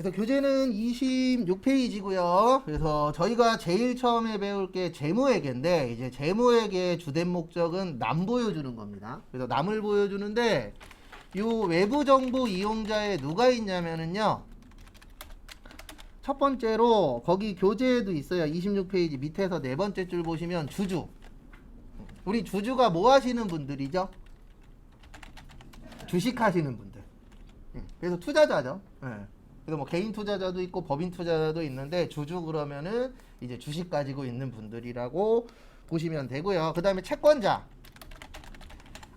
그래서 교재는 26페이지고요. 그래서 저희가 제일 처음에 배울 게 재무회계인데 이제 재무회계의 주된 목적은 남 보여주는 겁니다. 그래서 남을 보여주는데 요 외부 정보 이용자에 누가 있냐면은요. 첫 번째로 거기 교재에도 있어요. 26페이지 밑에서 네 번째 줄 보시면 주주. 우리 주주가 뭐 하시는 분들이죠? 주식 하시는 분들. 그래서 투자자죠. 그래서 뭐 개인 투자자도 있고 법인 투자자도 있는데 주주 그러면은 이제 주식 가지고 있는 분들이라고 보시면 되고요. 그 다음에 채권자.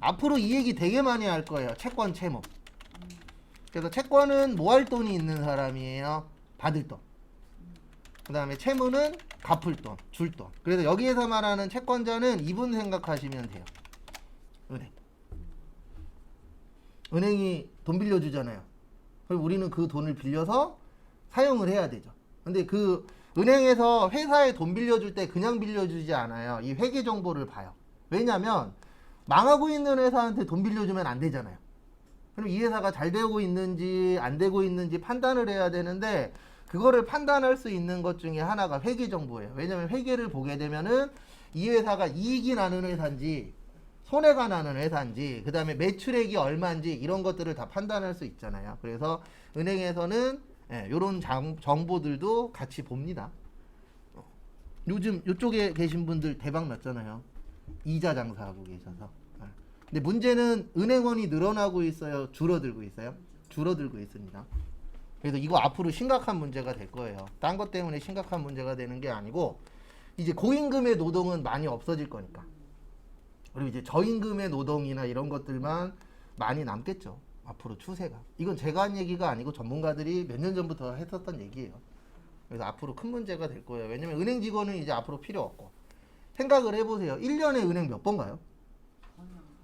앞으로 이 얘기 되게 많이 할 거예요. 채권 채무. 그래서 채권은 뭐 할 돈이 있는 사람이에요? 받을 돈. 그 다음에 채무는 갚을 돈, 줄 돈. 그래서 여기에서 말하는 채권자는 이분 생각하시면 돼요. 은행. 은행이 돈 빌려주잖아요. 그럼 우리는 그 돈을 빌려서 사용을 해야 되죠. 근데 그 은행에서 회사에 돈 빌려줄 때 그냥 빌려주지 않아요. 이 회계 정보를 봐요. 왜냐면 망하고 있는 회사한테 돈 빌려주면 안 되잖아요. 그럼 이 회사가 잘 되고 있는지 안 되고 있는지 판단을 해야 되는데 그거를 판단할 수 있는 것 중에 하나가 회계 정보예요. 왜냐면 회계를 보게 되면은 이 회사가 이익이 나는 회사인지 손해가 나는 회사인지 그 다음에 매출액이 얼마인지 이런 것들을 다 판단할 수 있잖아요. 그래서 은행에서는 이런 정보들도 같이 봅니다. 요즘 이쪽에 계신 분들 대박 났잖아요. 이자 장사하고 계셔서. 근데 문제는 은행원이 늘어나고 있어요? 줄어들고 있어요? 줄어들고 있습니다. 그래서 이거 앞으로 심각한 문제가 될 거예요. 딴 것 때문에 심각한 문제가 되는 게 아니고 이제 고임금의 노동은 많이 없어질 거니까. 그리고 이제 저임금의 노동이나 이런 것들만 많이 남겠죠. 앞으로 추세가. 이건 제가 한 얘기가 아니고 전문가들이 몇 년 전부터 했었던 얘기예요. 그래서 앞으로 큰 문제가 될 거예요. 왜냐면 은행 직원은 이제 앞으로 필요 없고. 생각을 해보세요. 1년에 은행 몇 번 가요?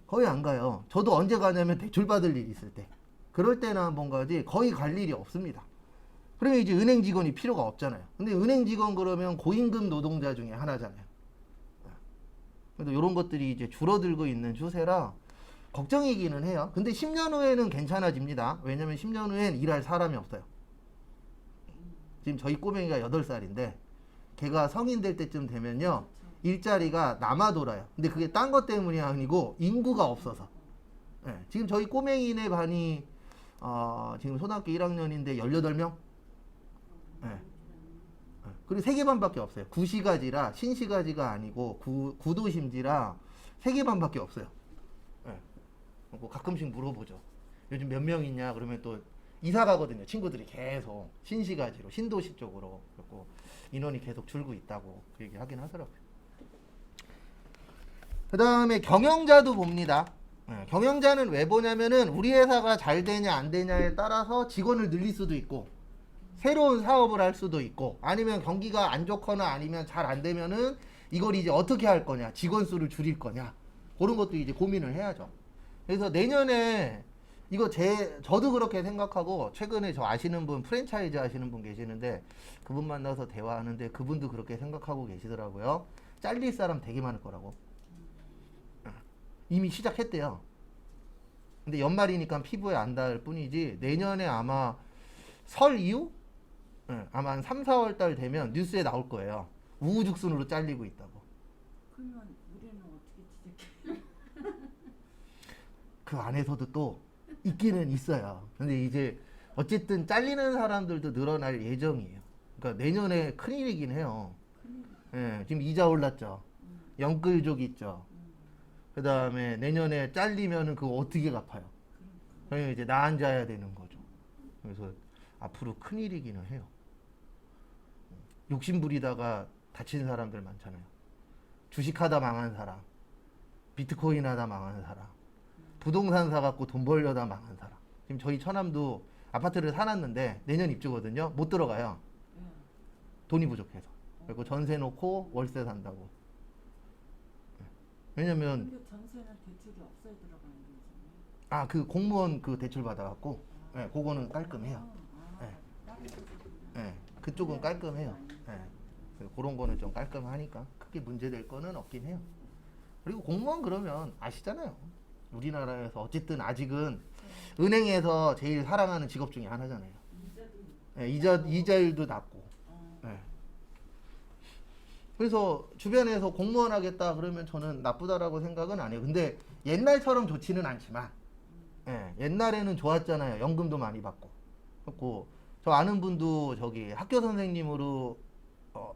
거의 안 가요. 저도 언제 가냐면 대출 받을 일이 있을 때. 그럴 때나 한번 가지 거의 갈 일이 없습니다. 그러면 이제 은행 직원이 필요가 없잖아요. 근데 은행 직원 그러면 고임금 노동자 중에 하나잖아요. 그래서 이런 것들이 이제 줄어들고 있는 추세라 걱정이기는 해요. 근데 10년 후에는 괜찮아집니다. 왜냐면 10년 후엔 일할 사람이 없어요. 지금 저희 꼬맹이가 8살인데 걔가 성인 될 때쯤 되면요. 일자리가 남아 돌아요. 근데 그게 딴 것 때문이 아니고 인구가 없어서. 지금 저희 꼬맹이네 반이 지금 초등학교 1학년인데 18명? 그리고 3개 반밖에 없어요. 구시가지라 신시가지가 아니고 구도심지라 3개 반밖에 없어요. 가끔씩 물어보죠. 요즘 몇 명 있냐? 그러면 또 이사 가거든요. 친구들이 계속 신시가지로 신도시 쪽으로 그래고 인원이 계속 줄고 있다고 그 얘기 하긴 하더라고요. 그 다음에 경영자도 봅니다. 경영자는 왜 보냐면은 우리 회사가 잘 되냐 안 되냐에 따라서 직원을 늘릴 수도 있고 새로운 사업을 할 수도 있고 아니면 경기가 안 좋거나 아니면 잘 안 되면은 이걸 이제 어떻게 할 거냐 직원 수를 줄일 거냐 그런 것도 이제 고민을 해야죠. 그래서 내년에 이거 저도 그렇게 생각하고 최근에 저 아시는 분 프랜차이즈 하시는 분 계시는데 그분 만나서 대화하는데 그분도 그렇게 생각하고 계시더라고요. 잘릴 사람 되게 많을 거라고. 이미 시작했대요. 근데 연말이니까 피부에 안 닿을 뿐이지 내년에 아마 설 이후? 아마 한 3, 4월 달 되면 뉴스에 나올 거예요. 우후죽순으로 잘리고 있다고. 그러면 우리는 어떻게 지적해? 그 안에서도 또 있기는 있어요. 근데 이제 어쨌든 잘리는 사람들도 늘어날 예정이에요. 그러니까 내년에 큰일이긴 해요. 지금 이자 올랐죠. 영끌족 있죠. 그 다음에 내년에 잘리면은 그거 어떻게 갚아요? 그러면 이제 나 앉아야 되는 거죠. 그래서 앞으로 큰일이기는 해요. 욕심부리다가 다친 사람들 많잖아요. 주식하다 망한 사람, 비트코인 하다 망한 사람, 부동산 사갖고 돈 벌려다 망한 사람. 지금 저희 처남도 아파트를 사놨는데 내년 입주거든요. 못 들어가요. 돈이 부족해서. 그리고 전세 놓고 월세 산다고. 왜냐면 근데 전세는 대출이 없어야 들어가는 거잖아요. 그 공무원 그 대출 받아갖고 그거는 깔끔해요. 그쪽은 깔끔해요. 그런 거는 좀 깔끔하니까 크게 문제될 거는 없긴 해요. 그리고 공무원 그러면 아시잖아요. 우리나라에서 어쨌든 아직은 은행에서 제일 사랑하는 직업 중에 하나잖아요. 예, 이자율도 낮고. 예. 그래서 주변에서 공무원 하겠다 그러면 저는 나쁘다라고 생각은 안 해요. 근데 옛날처럼 좋지는 않지만, 예, 옛날에는 좋았잖아요. 연금도 많이 받고. 그렇고 저 아는 분도 저기 학교 선생님으로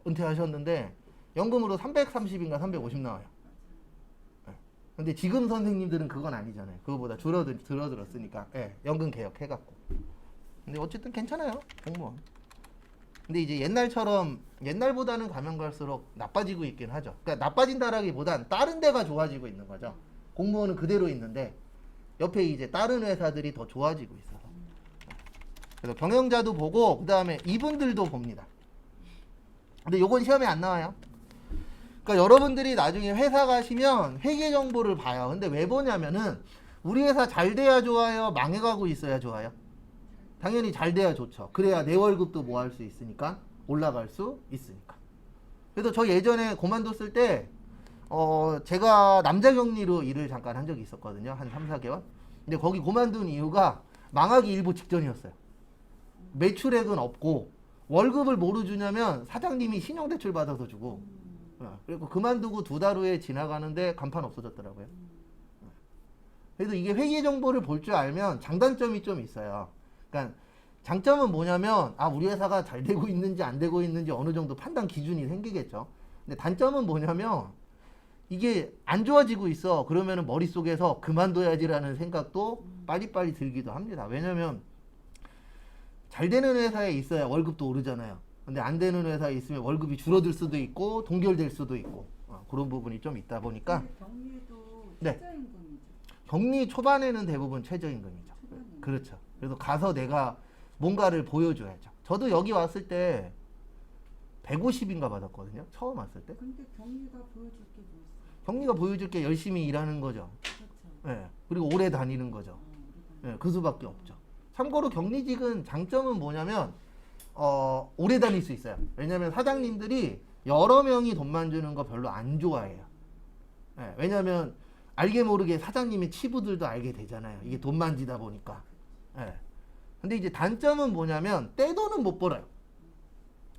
은퇴하셨는데 연금으로 330인가 350 나와요. 예. 근데 지금 선생님들은 그건 아니잖아요. 그거보다 줄어들었으니까. 예, 연금 개혁해갖고. 근데 어쨌든 괜찮아요, 공무원. 근데 이제 옛날보다는 가면 갈수록 나빠지고 있긴 하죠. 그러니까 나빠진다라기보단 다른 데가 좋아지고 있는 거죠. 공무원은 그대로 있는데 옆에 이제 다른 회사들이 더 좋아지고 있어서. 그래서 경영자도 보고 그다음에 이분들도 봅니다. 근데 요건 시험에 안 나와요. 그러니까 여러분들이 나중에 회사 가시면 회계 정보를 봐요. 근데 왜 보냐면은 우리 회사 잘 돼야 좋아요, 망해가고 있어야 좋아요. 당연히 잘 돼야 좋죠. 그래야 내 월급도 뭐 할 수 있으니까, 올라갈 수 있으니까. 그래서 저 예전에 그만뒀을 때 제가 남자 격리로 일을 잠깐 한 적이 있었거든요. 한 3, 4개월. 근데 거기 그만둔 이유가 망하기 일보 직전이었어요. 매출액은 없고 월급을 뭐로 주냐면 사장님이 신용대출 받아서 주고, 그리고 그만두고 2달 후에 지나가는데 간판 없어졌더라고요. 그래서 이게 회계 정보를 볼 줄 알면 장단점이 좀 있어요. 그러니까 장점은 뭐냐면 우리 회사가 잘 되고 있는지 안 되고 있는지 어느 정도 판단 기준이 생기겠죠. 근데 단점은 뭐냐면 이게 안 좋아지고 있어. 그러면은 머릿속에서 그만둬야지라는 생각도 빨리빨리 들기도 합니다. 왜냐면 잘 되는 회사에 있어야 월급도 오르잖아요. 근데 안 되는 회사에 있으면 월급이 줄어들 수도 있고 동결될 수도 있고 그런 부분이 좀 있다 보니까. 근데 격리도 네. 최저임금이죠. 격리 초반에는 대부분 최저임금이죠. 초반에는. 그렇죠. 그래서 가서 내가 뭔가를 보여줘야죠. 저도 여기 왔을 때 150인가 받았거든요. 처음 왔을 때. 근데 격리가 보여줄 게 뭐 있어요? 격리가 보여줄 게 열심히 일하는 거죠. 그렇죠. 예. 그리고 오래 다니는 거죠. 예, 그 수밖에 없죠. 참고로 격리직은 장점은 뭐냐면 오래 다닐 수 있어요. 왜냐면 사장님들이 여러 명이 돈만 주는 거 별로 안 좋아해요. 예, 왜냐면 알게 모르게 사장님의 치부들도 알게 되잖아요. 이게 돈 만지다 보니까. 예. 근데 이제 단점은 뭐냐면 떼돈은 못 벌어요.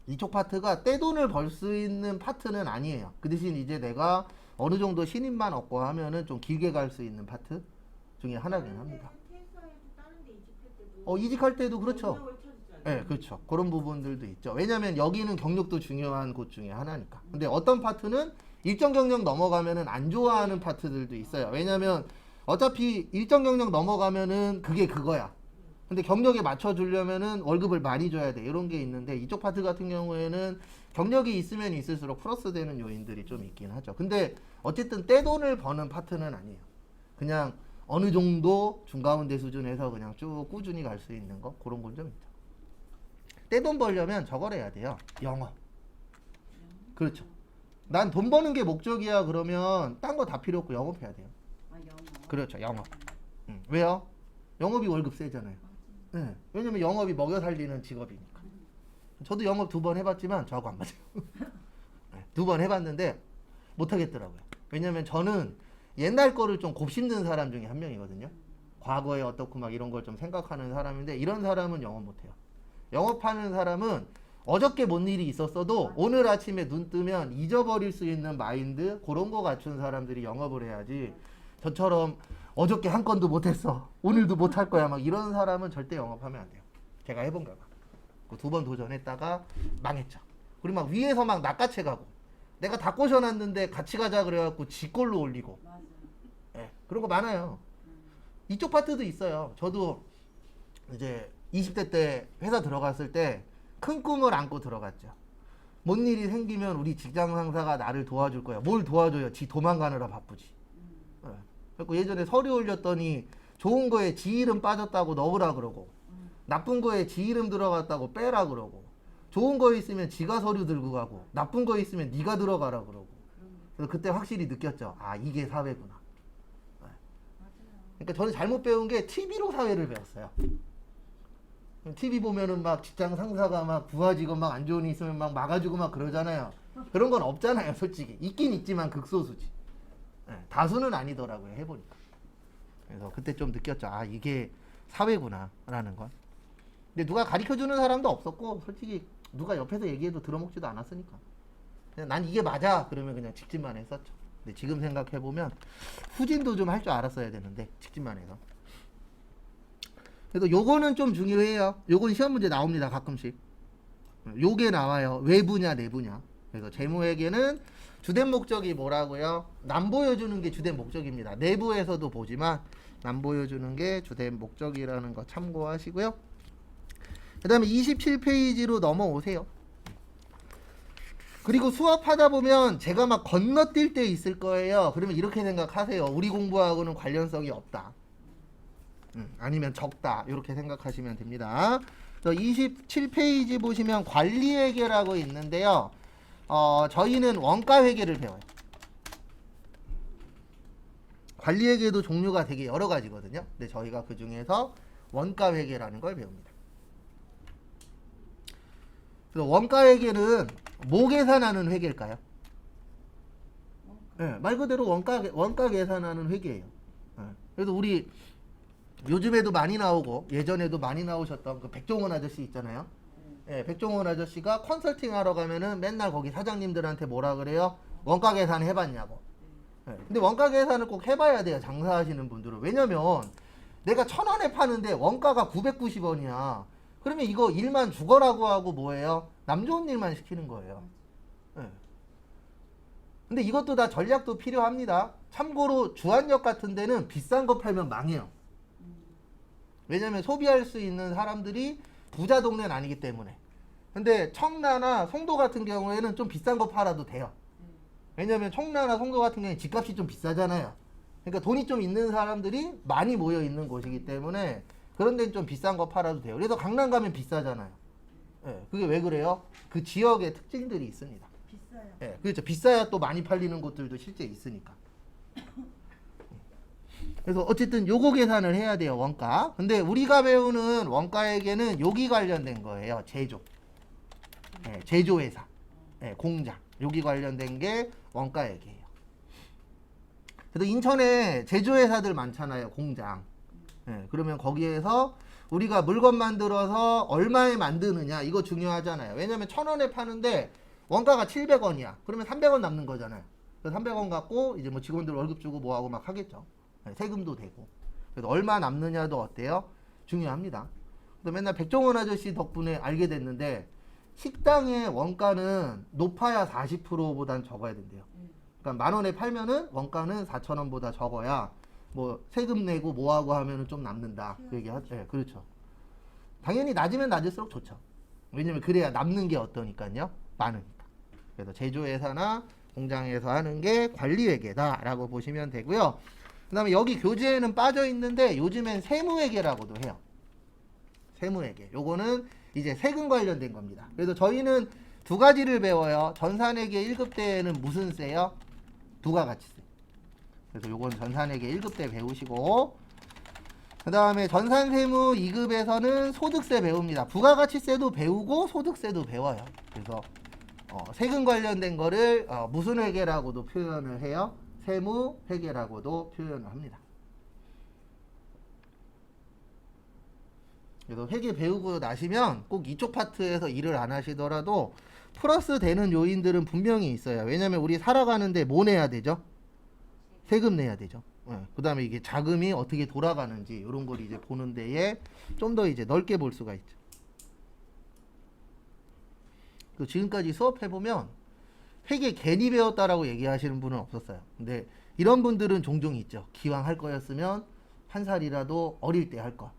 이쪽 파트가 떼돈을 벌 수 있는 파트는 아니에요. 그 대신 이제 내가 어느 정도 신입만 얻고 하면은 좀 길게 갈 수 있는 파트 중에 하나긴 합니다. 이직할 때도 그렇죠. 네, 그렇죠. 그런 부분들도 있죠. 왜냐면 여기는 경력도 중요한 곳 중에 하나니까. 근데 어떤 파트는 일정 경력 넘어가면은 안 좋아하는 파트들도 있어요. 왜냐면 어차피 일정 경력 넘어가면은 그게 그거야. 근데 경력에 맞춰주려면은 월급을 많이 줘야 돼. 이런 게 있는데 이쪽 파트 같은 경우에는 경력이 있으면 있을수록 플러스 되는 요인들이 좀 있긴 하죠. 근데 어쨌든 떼돈을 버는 파트는 아니에요. 그냥 어느 정도 중가운데 수준에서 그냥 쭉 꾸준히 갈 수 있는 거 그런 건 좀 있죠. 떼돈 벌려면 저걸 해야 돼요. 영어. 그렇죠. 난 돈 버는 게 목적이야 그러면 딴 거 다 필요 없고 영업해야 돼요. 영어. 그렇죠. 영업. 왜요? 영업이 월급 세잖아요. 네. 왜냐면 영업이 먹여 살리는 직업이니까. 저도 영업 2번 해봤지만 저하고 안 맞아요. 네, 2번 해봤는데 못하겠더라고요. 왜냐면 저는 옛날 거를 좀 곱씹는 사람 중에 한 명이거든요. 과거에 어떻고 막 이런 걸 좀 생각하는 사람인데 이런 사람은 영업 못해요. 영업하는 사람은 어저께 뭔 일이 있었어도 오늘 아침에 눈 뜨면 잊어버릴 수 있는 마인드 그런 거 갖춘 사람들이 영업을 해야지 저처럼 어저께 한 건도 못했어 오늘도 못할 거야 막 이런 사람은 절대 영업하면 안 돼요. 제가 해본 결과 2번 도전했다가 망했죠. 그리고 막 위에서 막 낚아채 가고 내가 다 꼬셔놨는데 같이 가자 그래갖고 지 꼴로 올리고 맞아요. 예, 그런 거 많아요. 이쪽 파트도 있어요. 저도 이제 20대 때 회사 들어갔을 때 큰 꿈을 안고 들어갔죠. 뭔 일이 생기면 우리 직장 상사가 나를 도와줄 거야. 뭘 도와줘요? 지 도망가느라 바쁘지. 예. 그래서 예전에 서류 올렸더니 좋은 거에 지 이름 빠졌다고 넣으라 그러고 나쁜 거에 지 이름 들어갔다고 빼라 그러고 좋은 거 있으면 지가 서류 들고 가고 나쁜 거 있으면 네가 들어가라 그러고 그래서 그때 확실히 느꼈죠. 이게 사회구나. 예. 그러니까 저는 잘못 배운 게 TV로 사회를 배웠어요. TV 보면은 막 직장 상사가 막 부하직원 막 안 좋은 일 있으면 막 막아주고 막 그러잖아요. 그런 건 없잖아요, 솔직히. 있긴 있지만 극소수지. 네, 다수는 아니더라고요, 해보니까. 그래서 그때 좀 느꼈죠. 이게 사회구나, 라는 건. 근데 누가 가르쳐주는 사람도 없었고 솔직히 누가 옆에서 얘기해도 들어먹지도 않았으니까 그냥 난 이게 맞아 그러면 그냥 직진만 했었죠. 근데 지금 생각해보면 후진도 좀 할 줄 알았어야 되는데 직진만 해서. 그래서 요거는 좀 중요해요. 요건 시험 문제 나옵니다 가끔씩. 요게 나와요. 외부냐 내부냐. 그래서 재무회계는 주된 목적이 뭐라고요? 남 보여주는 게 주된 목적입니다. 내부에서도 보지만 남 보여주는 게 주된 목적이라는 거 참고하시고요. 그 다음에 27페이지로 넘어오세요. 그리고 수업하다 보면 제가 막 건너뛸 때 있을 거예요. 그러면 이렇게 생각하세요. 우리 공부하고는 관련성이 없다. 아니면 적다. 이렇게 생각하시면 됩니다. 27페이지 보시면 관리회계라고 있는데요. 저희는 원가회계를 배워요. 관리회계도 종류가 되게 여러 가지거든요. 근데 저희가 그 중에서 원가회계라는 걸 배웁니다. 그래서 원가회계는 뭐 계산하는 회계일까요? 네, 말 그대로 원가 계산하는 회계예요. 그래서 우리 요즘에도 많이 나오고 예전에도 많이 나오셨던 그 백종원 아저씨 있잖아요. 백종원 아저씨가 컨설팅 하러 가면은 맨날 거기 사장님들한테 뭐라 그래요? 원가 계산 해봤냐고. 근데 원가 계산을 꼭 해봐야 돼요. 장사하시는 분들은. 왜냐면 내가 1,000원에 파는데 원가가 990원이야. 그러면 이거 일만 죽어라고 하고 뭐예요? 남 좋은 일만 시키는 거예요. 근데 이것도 다 전략도 필요합니다. 참고로 주한역 같은 데는 비싼 거 팔면 망해요. 왜냐면 소비할 수 있는 사람들이 부자 동네는 아니기 때문에. 근데 청라나 송도 같은 경우에는 좀 비싼 거 팔아도 돼요. 왜냐면 청라나 송도 같은 경우에 집값이 좀 비싸잖아요. 그러니까 돈이 좀 있는 사람들이 많이 모여 있는 곳이기 때문에 그런 데는 좀 비싼 거 팔아도 돼요. 그래서 강남 가면 비싸잖아요. 그게 왜 그래요? 그 지역의 특징들이 있습니다. 비싸요. 그렇죠. 비싸야 또 많이 팔리는 곳들도 실제 있으니까. 그래서 어쨌든 요거 계산을 해야 돼요. 원가. 근데 우리가 배우는 원가에게는 여기 관련된 거예요. 제조. 제조회사. 공장. 여기 관련된 게 원가액이에요. 그래서 인천에 제조회사들 많잖아요. 공장. 그러면 거기에서 우리가 물건 만들어서 얼마에 만드느냐 이거 중요하잖아요. 왜냐면 1,000원에 파는데 원가가 700원이야. 그러면 300원 남는 거잖아요. 그래서 300원 갖고 이제 뭐 직원들 월급 주고 뭐하고 막 하겠죠. 세금도 되고. 그래서 얼마 남느냐도 어때요? 중요합니다. 그래서 맨날 백종원 아저씨 덕분에 알게 됐는데 식당의 원가는 높아야 40%보단 적어야 된대요. 그러니까 10,000원에 팔면은 원가는 4,000원보다 적어야 뭐 세금 내고 뭐하고 하면은 좀 남는다. 그 얘기 하죠. 그렇죠. 당연히 낮으면 낮을수록 좋죠. 왜냐면 그래야 남는 게 어떠니까요? 많으니까. 그래서 제조회사나 공장에서 하는 게 관리회계다라고 보시면 되고요. 그 다음에 여기 교재에는 빠져 있는데 요즘엔 세무회계라고도 해요. 세무회계. 요거는 이제 세금 관련된 겁니다. 그래서 저희는 두 가지를 배워요. 전산회계 1급 때에는 무슨 세요? 부가가치세. 그래서 요건 전산회계 1급 때 배우시고 그 다음에 전산세무 2급에서는 소득세 배웁니다. 부가가치세도 배우고 소득세도 배워요. 그래서 세금 관련된 거를 무슨 회계라고도 표현을 해요? 세무회계라고도 표현을 합니다. 그래서 회계 배우고 나시면 꼭 이쪽 파트에서 일을 안 하시더라도 플러스 되는 요인들은 분명히 있어요. 왜냐면 우리 살아가는데 뭐 내야 되죠? 세금 내야 되죠. 그 다음에 이게 자금이 어떻게 돌아가는지 이런 걸 이제 보는 데에 좀 더 이제 넓게 볼 수가 있죠. 지금까지 수업해보면 회계 괜히 배웠다라고 얘기하시는 분은 없었어요. 근데 이런 분들은 종종 있죠. 기왕 할 거였으면 한 살이라도 어릴 때 할 거.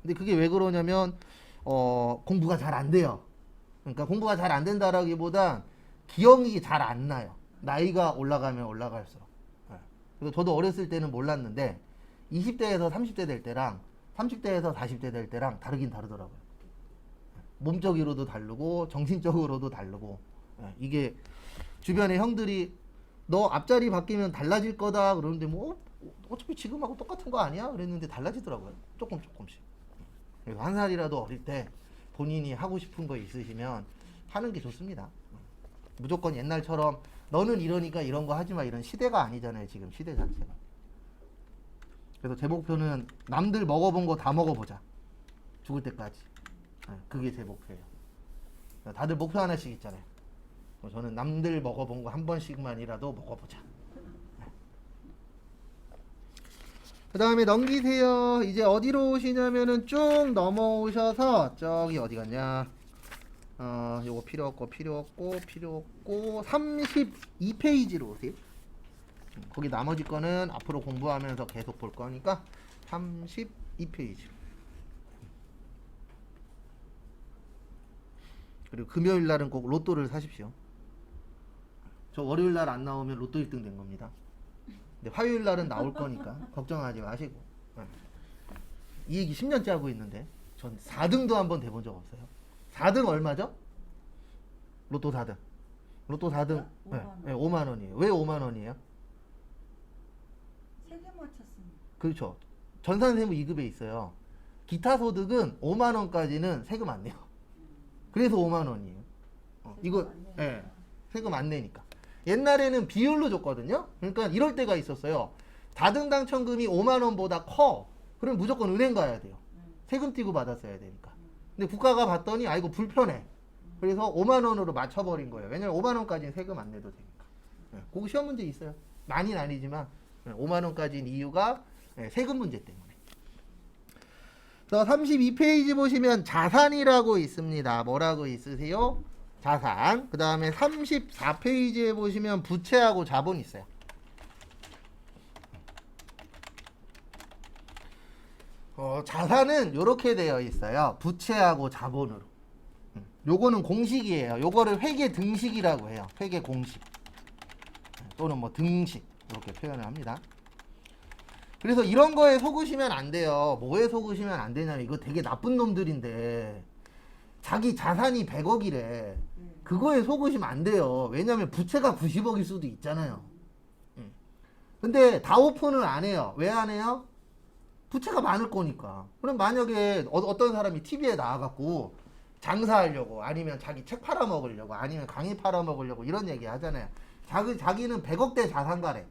근데 그게 왜 그러냐면 공부가 잘 안 돼요. 그러니까 공부가 잘 안 된다라기보단 기억이 잘 안 나요. 나이가 올라가면 올라갈수록. 그래서 저도 어렸을 때는 몰랐는데 20대에서 30대 될 때랑 30대에서 40대 될 때랑 다르긴 다르더라고요. 몸적으로도 다르고 정신적으로도 다르고. 이게 주변에 형들이 너 앞자리 바뀌면 달라질 거다 그러는데 뭐 어차피 지금하고 똑같은 거 아니야? 그랬는데 달라지더라고요. 조금씩. 그래서 한 살이라도 어릴 때 본인이 하고 싶은 거 있으시면 하는 게 좋습니다. 무조건 옛날처럼 너는 이러니까 이런 거 하지 마 이런 시대가 아니잖아요. 지금 시대 자체가. 그래서 제 목표는 남들 먹어본 거 다 먹어보자. 죽을 때까지. 그게 제 목표예요. 다들 목표 하나씩 있잖아요. 저는 남들 먹어본 거 한 번씩만이라도 먹어보자. 그 다음에 넘기세요. 이제 어디로 오시냐면은 쭉 넘어오셔서 저기 어디 갔냐. 요거 필요 없고 32페이지로 오세요. 거기 나머지 거는 앞으로 공부하면서 계속 볼 거니까 32페이지. 그리고 금요일 날은 꼭 로또를 사십시오. 저 월요일 날 안 나오면 로또 1등 된 겁니다. 근데 화요일 날은 나올 거니까 걱정하지 마시고. 이 얘기 10년째 하고 있는데 전 4등도 한번 돼본 적 없어요. 4등 얼마죠? 로또 4등. 로또 4등 5만 원이에요. 왜 5만 원이에요? 3개 맞췄습니다. 그렇죠. 전산세무 2급에 있어요. 기타 소득은 5만 원까지는 세금 안 내요. 그래서 5만 원이에요. 이거 세금 안 내니까. 옛날에는 비율로 줬거든요. 그러니까 이럴 때가 있었어요. 다등 당첨금이 5만 원보다 커. 그럼 무조건 은행 가야 돼요. 세금 띄고 받았어야 되니까. 근데 국가가 봤더니 이거 불편해. 그래서 5만 원으로 맞춰버린 거예요. 왜냐면 5만 원까지는 세금 안 내도 되니까. 그거 시험 문제 있어요. 많이는 아니지만 5만 원까지는 이유가 세금 문제 때문에. 그래서 32페이지 보시면 자산이라고 있습니다. 뭐라고 있으세요? 자산. 그 다음에 34페이지에 보시면 부채하고 자본 있어요. 자산은 이렇게 되어 있어요. 부채하고 자본으로. 요거는 공식이에요. 요거를 회계 등식이라고 해요. 회계 공식. 또는 뭐 등식. 이렇게 표현을 합니다. 그래서 이런 거에 속으시면 안 돼요. 뭐에 속으시면 안 되냐면 이거 되게 나쁜 놈들인데 자기 자산이 100억이래. 그거에 속으시면 안 돼요. 왜냐면 부채가 90억일 수도 있잖아요. 근데 다 오픈을 안 해요. 왜 안 해요? 부채가 많을 거니까. 그럼 만약에 어떤 사람이 TV에 나와갖고 장사하려고 아니면 자기 책 팔아먹으려고 아니면 강의 팔아먹으려고 이런 얘기 하잖아요. 자기는 100억대 자산가래.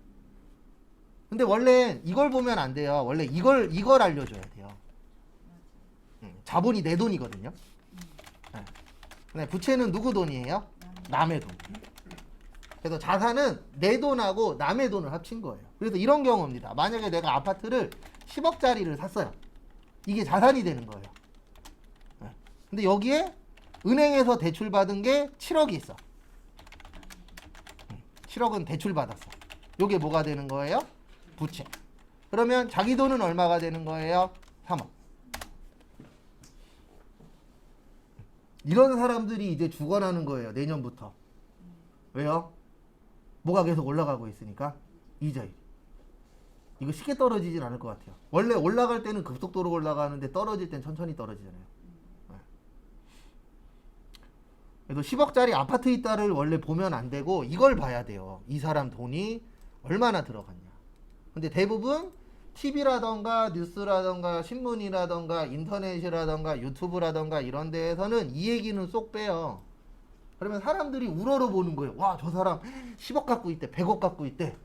근데 원래 이걸 보면 안 돼요. 원래 이걸 알려줘야 돼요. 자본이 내 돈이거든요. 근데 부채는 누구 돈이에요? 남의 돈. 그래서 자산은 내 돈하고 남의 돈을 합친 거예요. 그래서 이런 경우입니다. 만약에 내가 아파트를 10억짜리를 샀어요. 이게 자산이 되는 거예요. 근데 여기에 은행에서 대출받은 게 7억이 있어. 7억은 대출받았어. 요게 뭐가 되는 거예요? 부채. 그러면 자기 돈은 얼마가 되는 거예요? 3억. 이런 사람들이 이제 죽어나는 거예요. 내년부터. 왜요? 뭐가 계속 올라가고 있으니까. 이자율. 이거 쉽게 떨어지진 않을 것 같아요. 원래 올라갈 때는 급속도로 올라가는데 떨어질 땐 천천히 떨어지잖아요. 그래서 10억짜리 아파트 있다를 원래 보면 안 되고 이걸 봐야 돼요. 이 사람 돈이 얼마나 들어갔냐. 근데 대부분 TV라던가 뉴스라던가 신문이라던가 인터넷이라던가 유튜브라던가 이런 데에서는 이 얘기는 쏙 빼요. 그러면 사람들이 우러러 보는 거예요. 와, 저 사람 10억 갖고 있대, 100억 갖고 있대.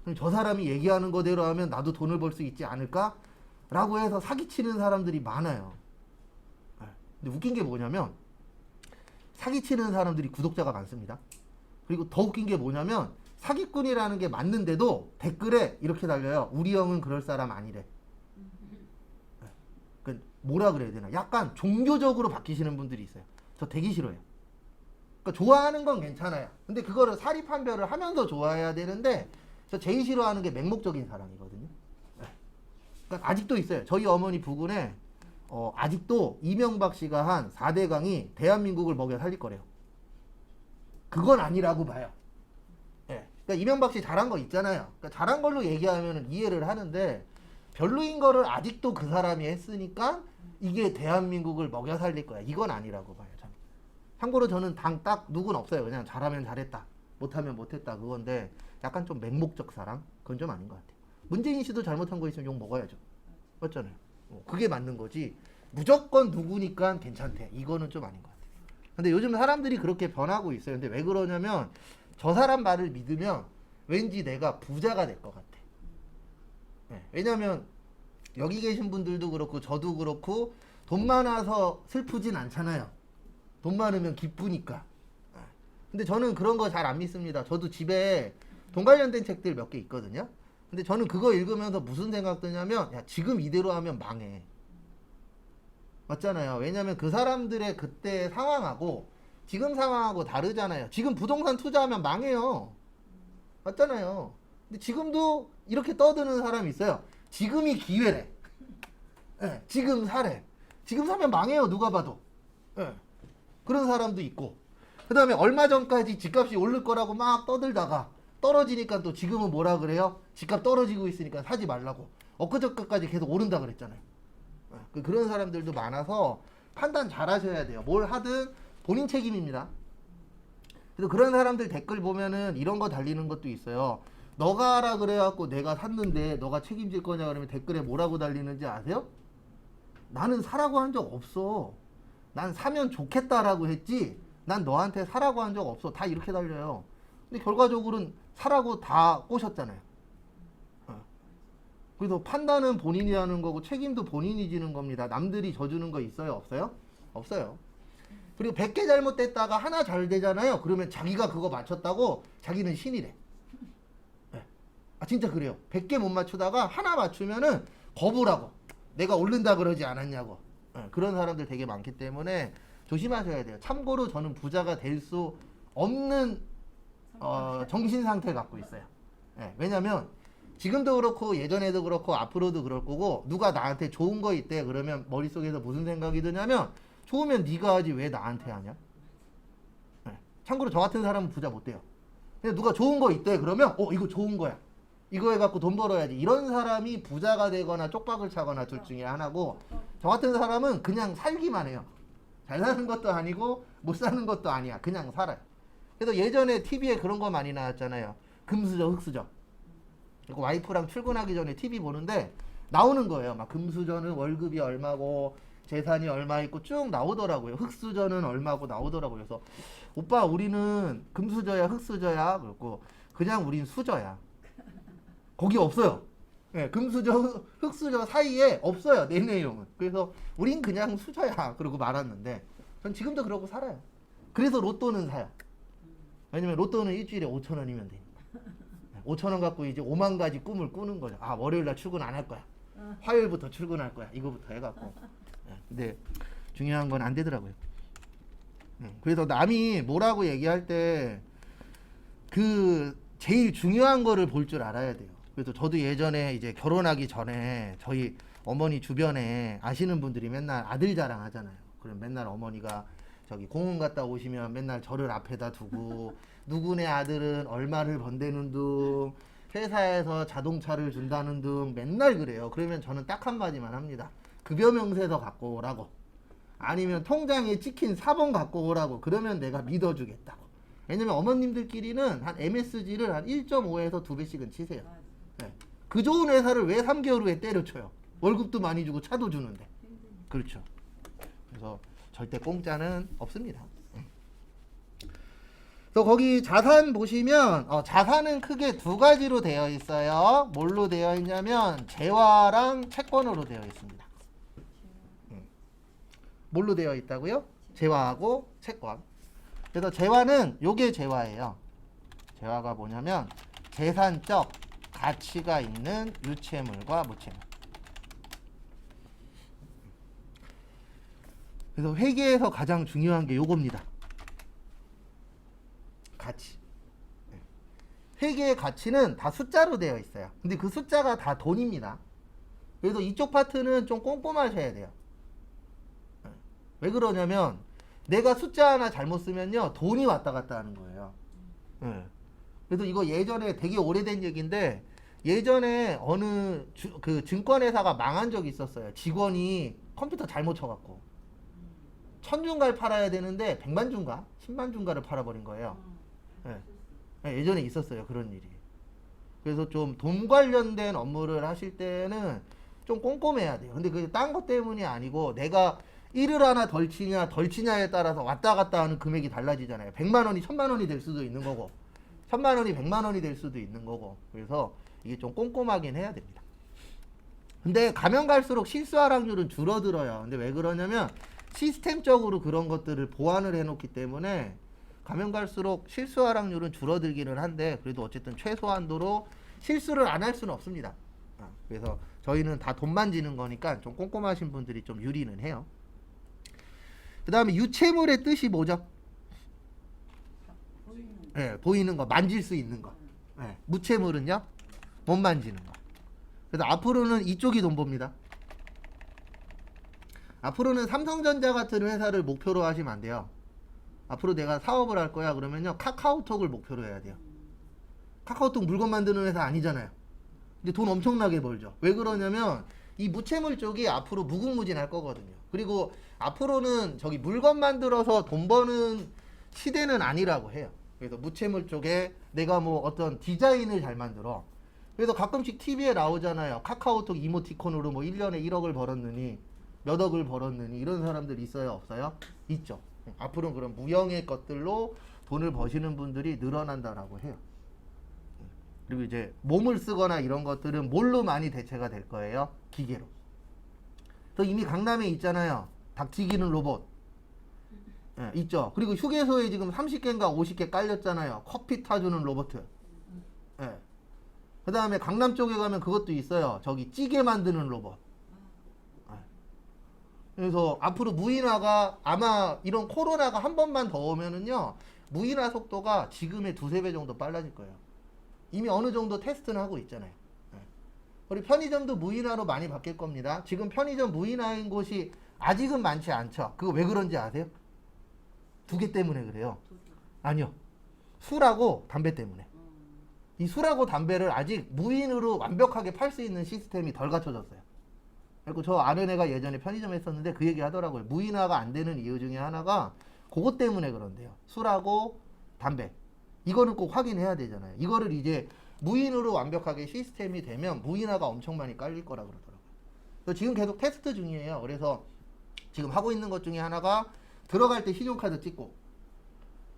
그럼 저 사람이 얘기하는 거대로 하면 나도 돈을 벌 수 있지 않을까? 라고 해서 사기치는 사람들이 많아요. 근데 웃긴 게 뭐냐면 사기치는 사람들이 구독자가 많습니다. 그리고 더 웃긴 게 뭐냐면 사기꾼이라는 게 맞는데도 댓글에 이렇게 달려요. 우리 형은 그럴 사람 아니래. 그러니까 뭐라 그래야 되나? 약간 종교적으로 바뀌시는 분들이 있어요. 저 되게 싫어요. 그러니까 좋아하는 건 괜찮아요. 근데 그거를 사리 판별을 하면서 좋아해야 되는데 저 제일 싫어하는 게 맹목적인 사람이거든요. 그러니까 아직도 있어요. 저희 어머니 부근에 아직도 이명박 씨가 한 4대강이 대한민국을 먹여 살릴 거래요. 그건 아니라고 봐요. 그러니까 이명박 씨 잘한 거 있잖아요. 그러니까 잘한 걸로 얘기하면 이해를 하는데 별로인 거를 아직도 그 사람이 했으니까 이게 대한민국을 먹여 살릴 거야. 이건 아니라고 봐요. 저는. 참고로 저는 당 딱 누군 없어요. 그냥 잘하면 잘했다, 못하면 못했다 그건데 약간 좀 맹목적 사랑? 그건 좀 아닌 것 같아요. 문재인 씨도 잘못한 거 있으면 욕 먹어야죠. 맞잖아요. 그게 맞는 거지. 무조건 누구니까 괜찮대. 이거는 좀 아닌 것 같아요. 근데 요즘 사람들이 그렇게 변하고 있어요. 근데 왜 그러냐면 저 사람 말을 믿으면 왠지 내가 부자가 될 것 같아. 왜냐면 여기 계신 분들도 그렇고 저도 그렇고 돈 많아서 슬프진 않잖아요. 돈 많으면 기쁘니까. 근데 저는 그런 거 잘 안 믿습니다. 저도 집에 돈 관련된 책들 몇 개 있거든요. 근데 저는 그거 읽으면서 무슨 생각 드냐면, 야, 지금 이대로 하면 망해. 맞잖아요. 왜냐면 그 사람들의 그때 상황하고 지금 상황하고 다르잖아요. 지금 부동산 투자하면 망해요. 맞잖아요. 근데 지금도 이렇게 떠드는 사람이 있어요. 지금이 기회래. 예, 지금 사래. 지금 사면 망해요. 누가 봐도. 예, 그런 사람도 있고. 그 다음에 얼마 전까지 집값이 오를 거라고 막 떠들다가 떨어지니까 또 지금은 뭐라 그래요? 집값 떨어지고 있으니까 사지 말라고. 엊그저께까지 계속 오른다 그랬잖아요. 그런 사람들도 많아서 판단 잘 하셔야 돼요. 뭘 하든 본인 책임입니다. 그래서 그런 사람들 댓글 보면은 이런 거 달리는 것도 있어요. 너가 하라 그래갖고 내가 샀는데 너가 책임질 거냐 그러면 댓글에 뭐라고 달리는지 아세요? 나는 사라고 한 적 없어. 난 사면 좋겠다라고 했지 난 너한테 사라고 한 적 없어. 다 이렇게 달려요. 근데 결과적으로는 사라고 다 꼬셨잖아요. 그래서 판단은 본인이 하는 거고 책임도 본인이 지는 겁니다. 남들이 져주는 거 있어요? 없어요? 없어요. 그리고 100개 잘못됐다가 하나 잘 되잖아요. 그러면 자기가 그거 맞췄다고 자기는 신이래. 네. 아 진짜 그래요. 100개 못 맞추다가 하나 맞추면은 거부라고. 내가 오른다 그러지 않았냐고. 네. 그런 사람들 되게 많기 때문에 조심하셔야 돼요. 참고로 저는 부자가 될 수 없는 정신 상태를 갖고 있어요. 네. 왜냐면 지금도 그렇고 예전에도 그렇고 앞으로도 그럴 거고 누가 나한테 좋은 거 있대 그러면 머릿속에서 무슨 생각이 드냐면 좋으면 네가 하지 왜 나한테 하냐. 네. 참고로 저 같은 사람은 부자 못 돼요. 근데 누가 좋은 거 있대 그러면 이거 좋은 거야. 이거 해갖고 돈 벌어야지. 이런 사람이 부자가 되거나 쪽박을 차거나 둘 중에 하나고 저 같은 사람은 그냥 살기만 해요. 잘 사는 것도 아니고 못 사는 것도 아니야. 그냥 살아요. 그래서 예전에 TV에 그런 거 많이 나왔잖아요. 금수저 흑수저. 그리고 와이프랑 출근하기 전에 TV 보는데 나오는 거예요. 막 금수저는 월급이 얼마고 재산이 얼마 있고 쭉 나오더라고요. 흑수저는 얼마고 나오더라고요. 그래서 오빠 우리는 금수저야 흑수저야 그랬고 그냥 우린 수저야. 거기 없어요. 네, 금수저 흑수저 사이에 없어요. 내 내용은. 그래서 우린 그냥 수저야 그러고 말았는데 전 지금도 그러고 살아요. 그래서 로또는 사요. 왜냐면 로또는 일주일에 5,000원이면 되니까. 5,000원 갖고 이제 5만 가지 꿈을 꾸는 거죠. 아 월요일 날 출근 안 할 거야. 화요일부터 출근할 거야. 이거부터 해갖고. 근데 중요한 건 안 되더라고요. 그래서 남이 뭐라고 얘기할 때 그 제일 중요한 거를 볼 줄 알아야 돼요. 그래서 저도 예전에 이제 결혼하기 전에 저희 어머니 주변에 아시는 분들이 맨날 아들 자랑 하잖아요. 그럼 맨날 어머니가 저기 공원 갔다 오시면 맨날 저를 앞에다 두고 누구네 아들은 얼마를 번다는 둥 회사에서 자동차를 준다는 둥 맨날 그래요. 그러면 저는 딱 한마디만 합니다. 급여 명세서 갖고 오라고. 아니면 통장에 찍힌 4번 갖고 오라고. 그러면 내가 믿어주겠다고. 왜냐면 어머님들끼리는 한 MSG를 한 1.5에서 2배씩은 치세요. 네. 그 좋은 회사를 왜 3개월 후에 때려쳐요? 월급도 많이 주고 차도 주는데. 그렇죠. 그래서 절대 공짜는 없습니다. 그래서 거기 자산 보시면 자산은 크게 두 가지로 되어 있어요. 뭘로 되어 있냐면 재화랑 채권으로 되어 있습니다. 뭘로 되어 있다고요? 재화하고 채권. 그래서 재화는 요게 재화예요. 재화가 뭐냐면 재산적 가치가 있는 유채물과 무채물. 그래서 회계에서 가장 중요한 게 요겁니다. 가치. 회계의 가치는 다 숫자로 되어 있어요. 근데 그 숫자가 다 돈입니다. 그래서 이쪽 파트는 좀 꼼꼼하셔야 돼요. 왜 그러냐면 내가 숫자 하나 잘못 쓰면요 돈이 왔다 갔다 하는 거예요. 그래서 이거 예전에 되게 오래된 얘기인데 예전에 어느 그 증권회사가 망한 적이 있었어요. 직원이 컴퓨터 잘못 쳐갖고 1,000중가를 팔아야 되는데 100만 중가, 10만 중가를 팔아버린 거예요. 예전에 있었어요 그런 일이. 그래서 좀 돈 관련된 업무를 하실 때는 좀 꼼꼼해야 돼요. 근데 그게 딴 것 때문이 아니고 내가 일을 하나 덜 치냐에 따라서 왔다 갔다 하는 금액이 달라지잖아요. 100만 원이 1,000만 원이 될 수도 있는 거고 1,000만 원이 100만 원이 될 수도 있는 거고. 그래서 이게 좀 꼼꼼하긴 해야 됩니다. 근데 가면 갈수록 실수 하락률은 줄어들어요. 근데 왜 그러냐면 시스템적으로 그런 것들을 보완을 해놓기 때문에 가면 갈수록 실수 하락률은 줄어들기는 한데 그래도 어쨌든 최소한도로 실수를 안 할 수는 없습니다. 그래서 저희는 다 돈만 지는 거니까 좀 꼼꼼하신 분들이 좀 유리는 해요. 그 다음에 유채물의 뜻이 뭐죠? 보이는 예, 보이는 거, 만질 수 있는 거. 예, 무채물은요? 못 만지는 거. 그래서 앞으로는 이쪽이 돈 봅니다. 앞으로는 삼성전자 같은 회사를 목표로 하시면 안 돼요. 앞으로 내가 사업을 할 거야 그러면요 카카오톡을 목표로 해야 돼요. 카카오톡 물건 만드는 회사 아니잖아요. 근데 돈 엄청나게 벌죠. 왜 그러냐면 이 무채물 쪽이 앞으로 무궁무진할 거거든요. 그리고 앞으로는 저기 물건 만들어서 돈 버는 시대는 아니라고 해요. 그래서 무채물 쪽에 내가 뭐 어떤 디자인을 잘 만들어. 그래서 가끔씩 TV에 나오잖아요. 카카오톡 이모티콘으로 뭐 1년에 1억을 벌었느니 몇 억을 벌었느니 이런 사람들 있어요? 없어요? 있죠. 앞으로는 그런 무형의 것들로 돈을 버시는 분들이 늘어난다라고 해요. 그리고 이제 몸을 쓰거나 이런 것들은 뭘로 많이 대체가 될 거예요? 기계로. 또 이미 강남에 있잖아요. 닭 튀기는 로봇. 예, 있죠. 그리고 휴게소에 지금 30개인가 50개 깔렸잖아요. 커피 타주는 로봇. 예. 그 다음에 강남 쪽에 가면 그것도 있어요. 저기 찌개 만드는 로봇. 예. 그래서 앞으로 무인화가 아마 이런 코로나가 한 번만 더 오면은요. 무인화 속도가 지금의 두세 배 정도 빨라질 거예요. 이미 어느 정도 테스트는 하고 있잖아요. 예. 우리 편의점도 무인화로 많이 바뀔 겁니다. 지금 편의점 무인화인 곳이 아직은 많지 않죠. 그거 왜 그런지 아세요? 두 개 때문에 그래요. 아니요. 술하고 담배 때문에. 이 술하고 담배를 아직 무인으로 완벽하게 팔 수 있는 시스템이 덜 갖춰졌어요. 그리고 저 아는 애가 예전에 편의점에 했었는데 그 얘기 하더라고요. 무인화가 안 되는 이유 중에 하나가 그것 때문에 그런데요. 술하고 담배. 이거는 꼭 확인해야 되잖아요. 이거를 이제 무인으로 완벽하게 시스템이 되면 무인화가 엄청 많이 깔릴 거라 그러더라고요. 그래서 지금 계속 테스트 중이에요. 그래서 지금 하고 있는 것 중에 하나가 들어갈 때 신용카드 찍고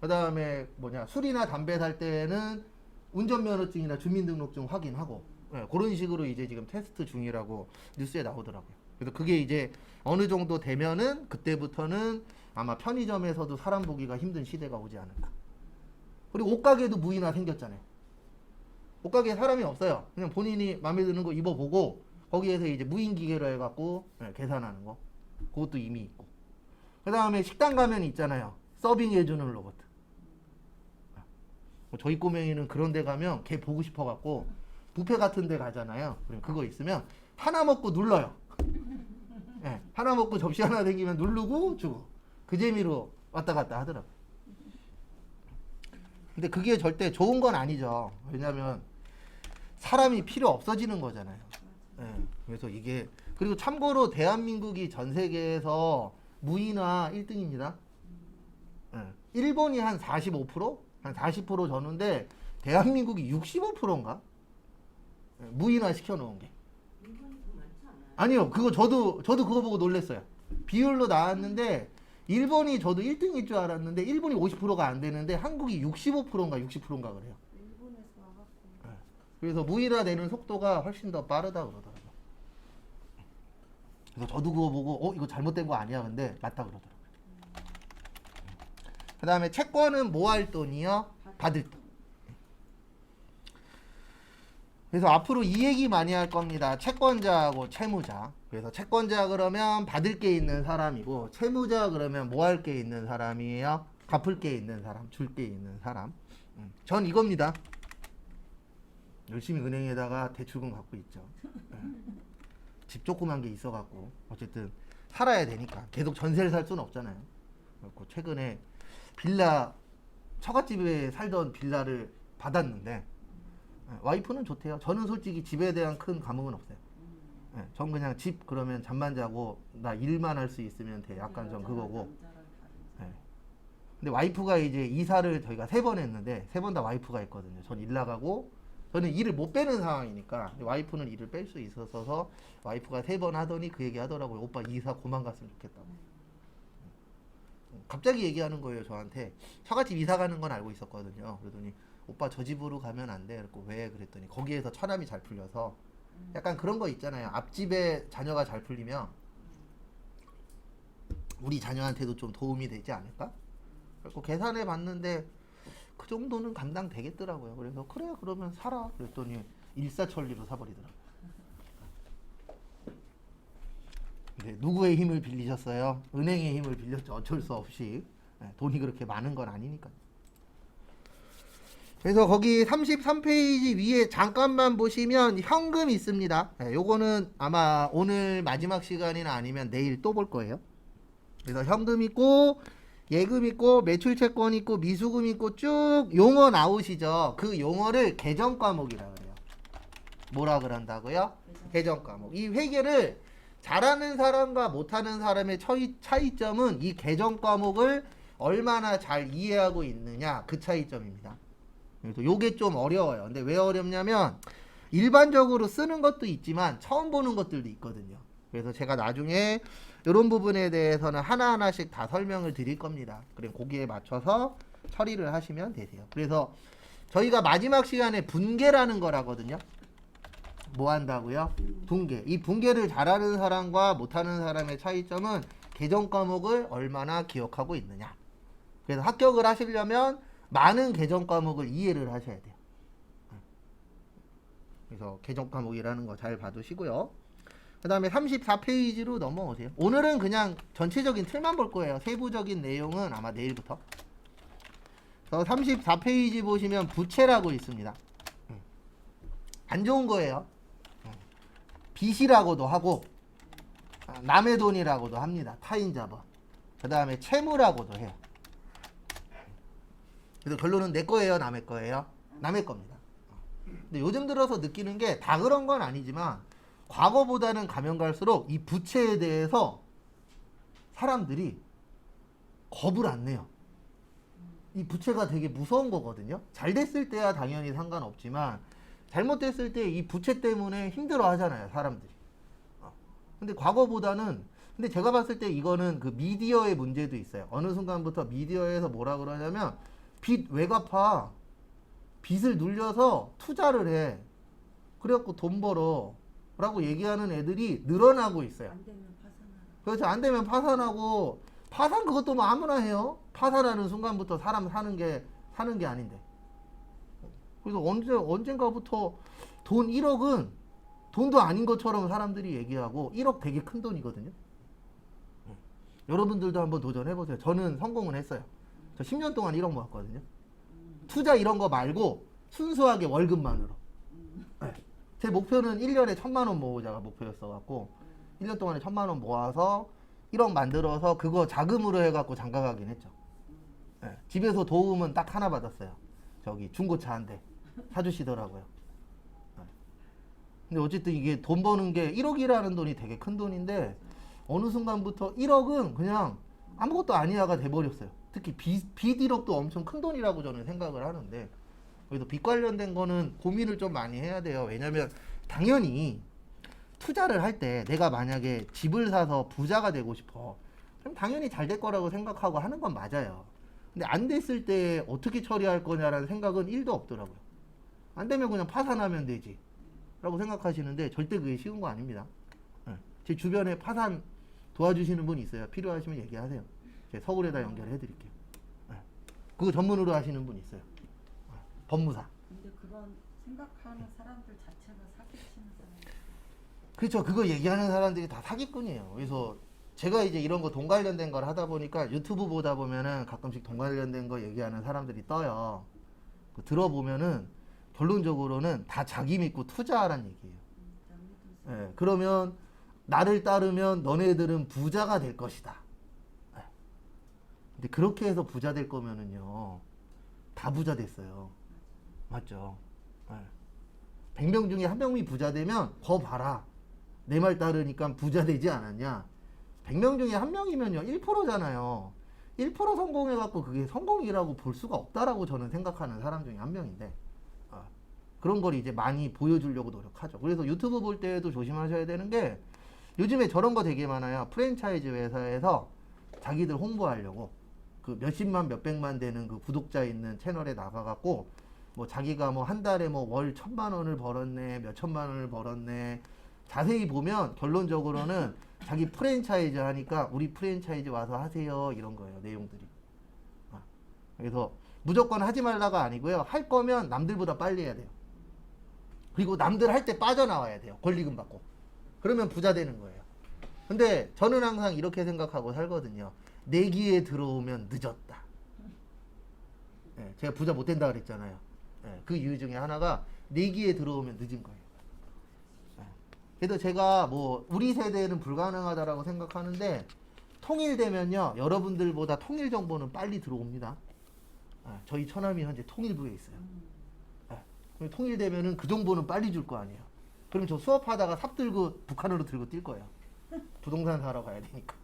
그 다음에 뭐냐 술이나 담배 살 때는 운전면허증이나 주민등록증 확인하고 그런 식으로 이제 지금 테스트 중이라고 뉴스에 나오더라고요. 그래서 그게 이제 어느 정도 되면은 그때부터는 아마 편의점에서도 사람 보기가 힘든 시대가 오지 않을까. 그리고 옷가게도 무인화 생겼잖아요. 옷가게에 사람이 없어요. 그냥 본인이 마음에 드는 거 입어보고 거기에서 이제 무인 기계로 해갖고 계산하는 거. 그것도 이미 있고. 그 다음에 식당 가면 있잖아요. 서빙해주는 로봇. 저희 꼬맹이는 그런 데 가면 걔 보고 싶어갖고 뷔페 같은 데 가잖아요. 그럼 그거 있으면 하나 먹고 눌러요. 네, 하나 먹고 접시 하나 생기면 누르고 주고 그 재미로 왔다 갔다 하더라고요. 근데 그게 절대 좋은 건 아니죠. 왜냐면 사람이 필요 없어지는 거잖아요. 네, 그래서 이게 그리고 참고로 대한민국이 전 세계에서 무인화 1등입니다. 네, 일본이 한 45%? 한 40% 줬는데 대한민국이 65%인가? 무인화 시켜놓은 게. 아니요, 그거 저도 그거 보고 놀랐어요. 비율로 나왔는데 일본이 저도 1등일 줄 알았는데 일본이 50%가 안 되는데 한국이 65%인가 60%인가 그래요. 일본에서 와갖고 그래서 무인화 되는 속도가 훨씬 더 빠르다 그러더라고요. 그래서 저도 그거 보고 이거 잘못된 거 아니야? 근데 맞다 그러더라고요. 그 다음에 채권은 뭐 할 돈이요? 받을 돈. 그래서 앞으로 이 얘기 많이 할 겁니다. 채권자하고 채무자. 그래서 채권자 그러면 받을 게 있는 사람이고 채무자 그러면 뭐 할 게 있는 사람이에요? 갚을 게 있는 사람, 줄 게 있는 사람. 전 이겁니다. 열심히 은행에다가 대출금 갖고 있죠. 집 조그만 게 있어갖고 어쨌든 살아야 되니까 계속 전세를 살 수는 없잖아요. 그래서 최근에 빌라 처갓집에 살던 빌라를 받았는데 와이프는 좋대요. 저는 솔직히 집에 대한 큰 감흥은 없어요. 전 그냥 집 그러면 잠만 자고 나 일만 할 수 있으면 돼. 약간 전 그거고. 근데 와이프가 이제 이사를 저희가 3번 했는데 3번 다 와이프가 있거든요. 전 일 나가고 저는 일을 못 빼는 상황이니까 와이프는 일을 뺄 수 있어서 와이프가 3번 하더니 그 얘기 하더라고요. 오빠 이사 그만 갔으면 좋겠다고. 갑자기 얘기하는 거예요. 저한테. 처갓집 이사 가는 건 알고 있었거든요. 그러더니 오빠 저 집으로 가면 안 돼. 그랬고 왜? 그랬더니 거기에서 처남이 잘 풀려서 약간 그런 거 있잖아요. 앞집에 자녀가 잘 풀리면 우리 자녀한테도 좀 도움이 되지 않을까? 그리고 계산해 봤는데 그 정도는 감당되겠더라고요. 그래서 그래 그러면 사라 그랬더니 일사천리로 사버리더라고요. 네, 누구의 힘을 빌리셨어요? 은행의 힘을 빌렸죠. 어쩔 수 없이. 네, 돈이 그렇게 많은 건 아니니까. 그래서 거기 33페이지 위에 잠깐만 보시면 현금 있습니다. 네, 요거는 아마 오늘 마지막 시간이나 아니면 내일 또 볼 거예요. 그래서 현금 있고 예금 있고 매출채권 있고 미수금 있고 쭉 용어 나오시죠. 그 용어를 계정 과목이라 그래요. 뭐라 그런다고요? 계정 과목. 이 회계를 잘하는 사람과 못하는 사람의 차이점은 이 계정 과목을 얼마나 잘 이해하고 있느냐 그 차이점입니다. 그래서 요게 좀 어려워요. 근데 왜 어렵냐면 일반적으로 쓰는 것도 있지만 처음 보는 것들도 있거든요. 그래서 제가 나중에 이런 부분에 대해서는 하나하나씩 다 설명을 드릴 겁니다. 그럼 거기에 맞춰서 처리를 하시면 되세요. 그래서 저희가 마지막 시간에 분계라는 거라거든요. 뭐 한다고요? 분계. 이 분계를 잘하는 사람과 못하는 사람의 차이점은 계정 과목을 얼마나 기억하고 있느냐. 그래서 합격을 하시려면 많은 계정 과목을 이해를 하셔야 돼요. 그래서 계정 과목이라는 거 잘 봐두시고요. 그 다음에 34페이지로 넘어오세요. 오늘은 그냥 전체적인 틀만 볼 거예요. 세부적인 내용은 아마 내일부터. 그래서 34페이지 보시면 부채라고 있습니다. 안 좋은 거예요. 빚이라고도 하고 남의 돈이라고도 합니다. 타인 자본. 그 다음에 채무라고도 해요. 그래서 결론은 내 거예요, 남의 거예요? 남의 겁니다. 근데 요즘 들어서 느끼는 게 다 그런 건 아니지만 과거보다는 가면 갈수록 이 부채에 대해서 사람들이 겁을 안 내요. 이 부채가 되게 무서운 거거든요. 잘 됐을 때야 당연히 상관없지만 잘못됐을 때 이 부채 때문에 힘들어 하잖아요, 사람들이. 근데 과거보다는, 근데 제가 봤을 때 이거는 그 미디어의 문제도 있어요. 어느 순간부터 미디어에서 뭐라 그러냐면 빚 왜 갚아? 빚을 눌려서 투자를 해. 그래갖고 돈 벌어. 라고 얘기하는 애들이 늘어나고 있어요. 안 되면 파산하라. 그렇죠. 안 되면 파산하고, 파산 그것도 뭐 아무나 해요. 파산하는 순간부터 사람 사는 게 아닌데. 그래서 언젠가부터 돈 1억은 돈도 아닌 것처럼 사람들이 얘기하고 1억 되게 큰 돈이거든요. 여러분들도 한번 도전해보세요. 저는 성공은 했어요. 저 10년 동안 1억 모았거든요. 투자 이런 거 말고 순수하게 월급만으로. 네. 제 목표는 1년에 1,000만 원 모으자가 목표였어갖고 1년 동안에 1,000만 원 모아서 1억 만들어서 그거 자금으로 해갖고 장가 가긴 했죠. 네. 집에서 도움은 딱 하나 받았어요. 저기 중고차 한 대 사주시더라고요. 네. 근데 어쨌든 이게 돈 버는 게 1억이라는 돈이 되게 큰 돈인데 어느 순간부터 1억은 그냥 아무것도 아니야가 돼버렸어요. 특히 빚 1억도 엄청 큰 돈이라고 저는 생각을 하는데 그래도 빚 관련된 거는 고민을 좀 많이 해야 돼요. 왜냐면 당연히 투자를 할 때 내가 만약에 집을 사서 부자가 되고 싶어. 그럼 당연히 잘 될 거라고 생각하고 하는 건 맞아요. 근데 안 됐을 때 어떻게 처리할 거냐라는 생각은 1도 없더라고요. 안 되면 그냥 파산하면 되지. 라고 생각하시는데 절대 그게 쉬운 거 아닙니다. 제 주변에 파산 도와주시는 분 있어요. 필요하시면 얘기하세요. 제가 서울에다 연결해 드릴게요. 그거 전문으로 하시는 분 있어요. 법무사. 근데 그런 생각하는 사람들 자체가 사기치는 사람들. 그렇죠. 그거 얘기하는 사람들이 다 사기꾼이에요. 그래서 제가 이제 이런 거 돈 관련된 걸 하다 보니까 유튜브 보다 보면은 가끔씩 돈 관련된 거 얘기하는 사람들이 떠요. 들어보면은 결론적으로는 다 자기 믿고 투자하란 얘기예요. 예, 그러면 나를 따르면 너네들은 부자가 될 것이다. 예. 근데 그렇게 해서 부자 될 거면은요, 다 부자 됐어요. 맞죠? 예. 100명 중에 한 명이 부자 되면 거 봐라. 내 말 따르니까 부자 되지 않았냐? 100명 중에 한 명이면요 1%잖아요. 1% 성공해갖고 그게 성공이라고 볼 수가 없다라고 저는 생각하는 사람 중에 한 명인데 그런 걸 이제 많이 보여주려고 노력하죠. 그래서 유튜브 볼 때도 조심하셔야 되는 게 요즘에 저런 거 되게 많아요. 프랜차이즈 회사에서 자기들 홍보하려고 그 몇십만 몇백만 되는 그 구독자 있는 채널에 나가갖고 뭐 자기가 뭐 한 달에 뭐 월 1,000만 원을 벌었네, 몇 천만 원을 벌었네. 자세히 보면 결론적으로는 자기 프랜차이즈 하니까 우리 프랜차이즈 와서 하세요 이런 거예요 내용들이. 그래서 무조건 하지 말라가 아니고요. 할 거면 남들보다 빨리 해야 돼요. 그리고 남들 할 때 빠져나와야 돼요. 권리금 받고. 그러면 부자 되는 거예요. 근데 저는 항상 이렇게 생각하고 살거든요. 내기에 들어오면 늦었다. 예, 제가 부자 못 된다 그랬잖아요. 예, 그 이유 중에 하나가 내기에 들어오면 늦은 거예요. 예, 그래도 제가 뭐 우리 세대는 불가능하다라고 생각하는데 통일되면요. 여러분들보다 통일 정보는 빨리 들어옵니다. 예, 저희 처남이 현재 통일부에 있어요. 예, 통일되면은 그 정보는 빨리 줄 거 아니에요. 그럼 저 수업하다가 삽 들고 북한으로 들고 뛸 거예요. 부동산 사러 가야 되니까.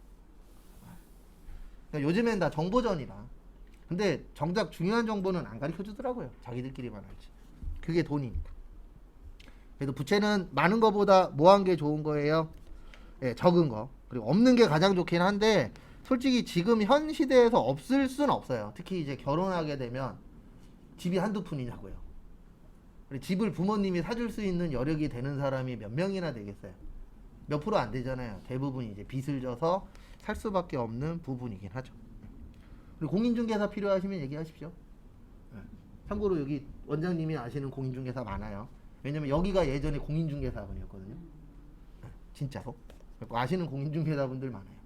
그러니까 요즘엔 다 정보전이라. 근데 정작 중요한 정보는 안 가르쳐 주더라고요. 자기들끼리만 알지. 그게 돈이니까. 그래도 부채는 많은 거보다 뭐 한 게 좋은 거예요? 예, 적은 거. 그리고 없는 게 가장 좋긴 한데 솔직히 지금 현 시대에서 없을 순 없어요. 특히 이제 결혼하게 되면 집이 한두 푼이냐고요. 그리고 집을 부모님이 사줄 수 있는 여력이 되는 사람이 몇 명이나 되겠어요? 몇 프로 안 되잖아요. 대부분이 이제 빚을 져서 살 수밖에 없는 부분이긴 하죠. 그리고 공인중개사 필요하시면 얘기하십시오. 참고로 여기 원장님이 아시는 공인중개사 많아요. 왜냐면 여기가 예전에 공인중개사원이었거든요. 진짜로. 아시는 공인중개사분들 많아요.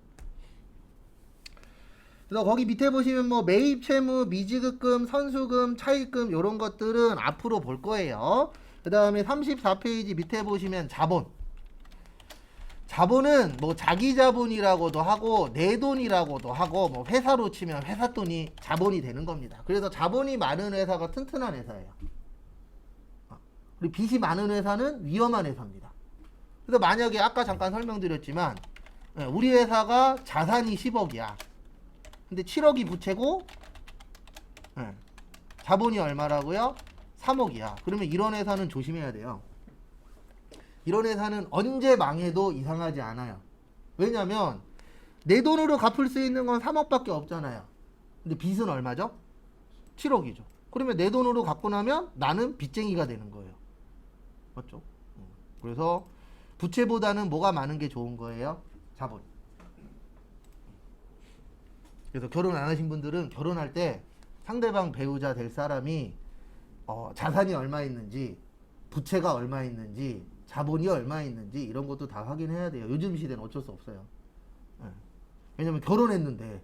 그래서 거기 밑에 보시면 뭐 매입 채무, 미지급금, 선수금, 차입금 이런 것들은 앞으로 볼 거예요. 그 다음에 34페이지 밑에 보시면 자본. 자본은 뭐 자기 자본이라고도 하고 내 돈이라고도 하고 뭐 회사로 치면 회사 돈이 자본이 되는 겁니다. 그래서 자본이 많은 회사가 튼튼한 회사예요. 그리고 빚이 많은 회사는 위험한 회사입니다. 그래서 만약에 아까 잠깐 설명드렸지만 우리 회사가 자산이 10억이야. 근데 7억이 부채고 자본이 얼마라고요? 3억이야. 그러면 이런 회사는 조심해야 돼요. 이런 회사는 언제 망해도 이상하지 않아요. 왜냐면 내 돈으로 갚을 수 있는 건 3억밖에 없잖아요. 근데 빚은 얼마죠? 7억이죠. 그러면 내 돈으로 갚고 나면 나는 빚쟁이가 되는 거예요. 맞죠? 그래서 부채보다는 뭐가 많은 게 좋은 거예요? 자본. 그래서 결혼 안 하신 분들은 결혼할 때 상대방 배우자 될 사람이 자산이 얼마 있는지, 부채가 얼마 있는지, 자본이 얼마 있는지 이런 것도 다 확인해야 돼요. 요즘 시대는 어쩔 수 없어요. 왜냐면 결혼했는데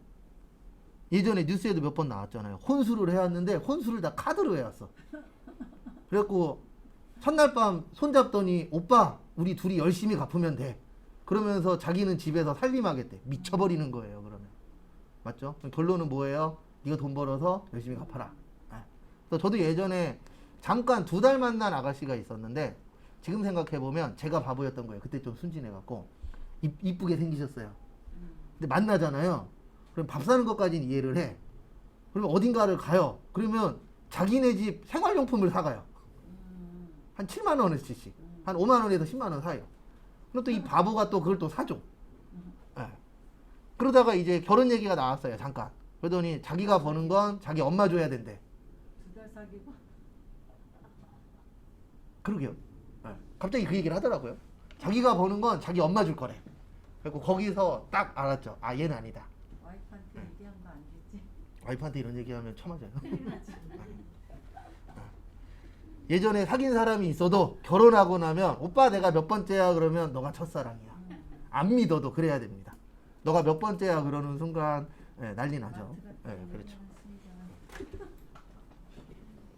예전에 뉴스에도 몇 번 나왔잖아요. 혼수를 해왔는데 혼수를 다 카드로 해왔어. 그래갖고 첫날 밤 손잡더니 오빠 우리 둘이 열심히 갚으면 돼. 그러면서 자기는 집에서 살림하겠대. 미쳐버리는 거예요. 그러면 맞죠? 결론은 뭐예요? 네가 돈 벌어서 열심히 갚아라. 그래서 저도 예전에 잠깐 2달 만난 아가씨가 있었는데 지금 생각해보면 제가 바보였던 거예요. 그때 좀 순진해갖고 이쁘게 생기셨어요. 근데 만나잖아요. 그럼 밥 사는 것까지는 이해를 해. 그러면 어딘가를 가요. 그러면 자기네 집 생활용품을 사가요. 한 7만 원어치씩. 한 5만 원에서 10만 원 사요. 그럼 또 이 바보가 또 그걸 또 사줘. 그러다가 이제 결혼 얘기가 나왔어요. 잠깐. 그러더니 자기가 버는 건 자기 엄마 줘야 된대. 2달 사귀고? 그러게요. 갑자기 그 얘기를 하더라고요. 자기가 버는 건 자기 엄마 줄 거래. 그리고 거기서 딱 알았죠. 아 얘는 아니다. 와이프한테 얘기한 거 아니겠지? 와이프한테 이런 얘기하면 쳐맞아요. 큰일 나지. 예전에 사귄 사람이 있어도 결혼하고 나면 오빠 내가 몇 번째야 그러면 너가 첫사랑이야. 안 믿어도 그래야 됩니다. 너가 몇 번째야 그러는 순간 난리 나죠. 그렇죠.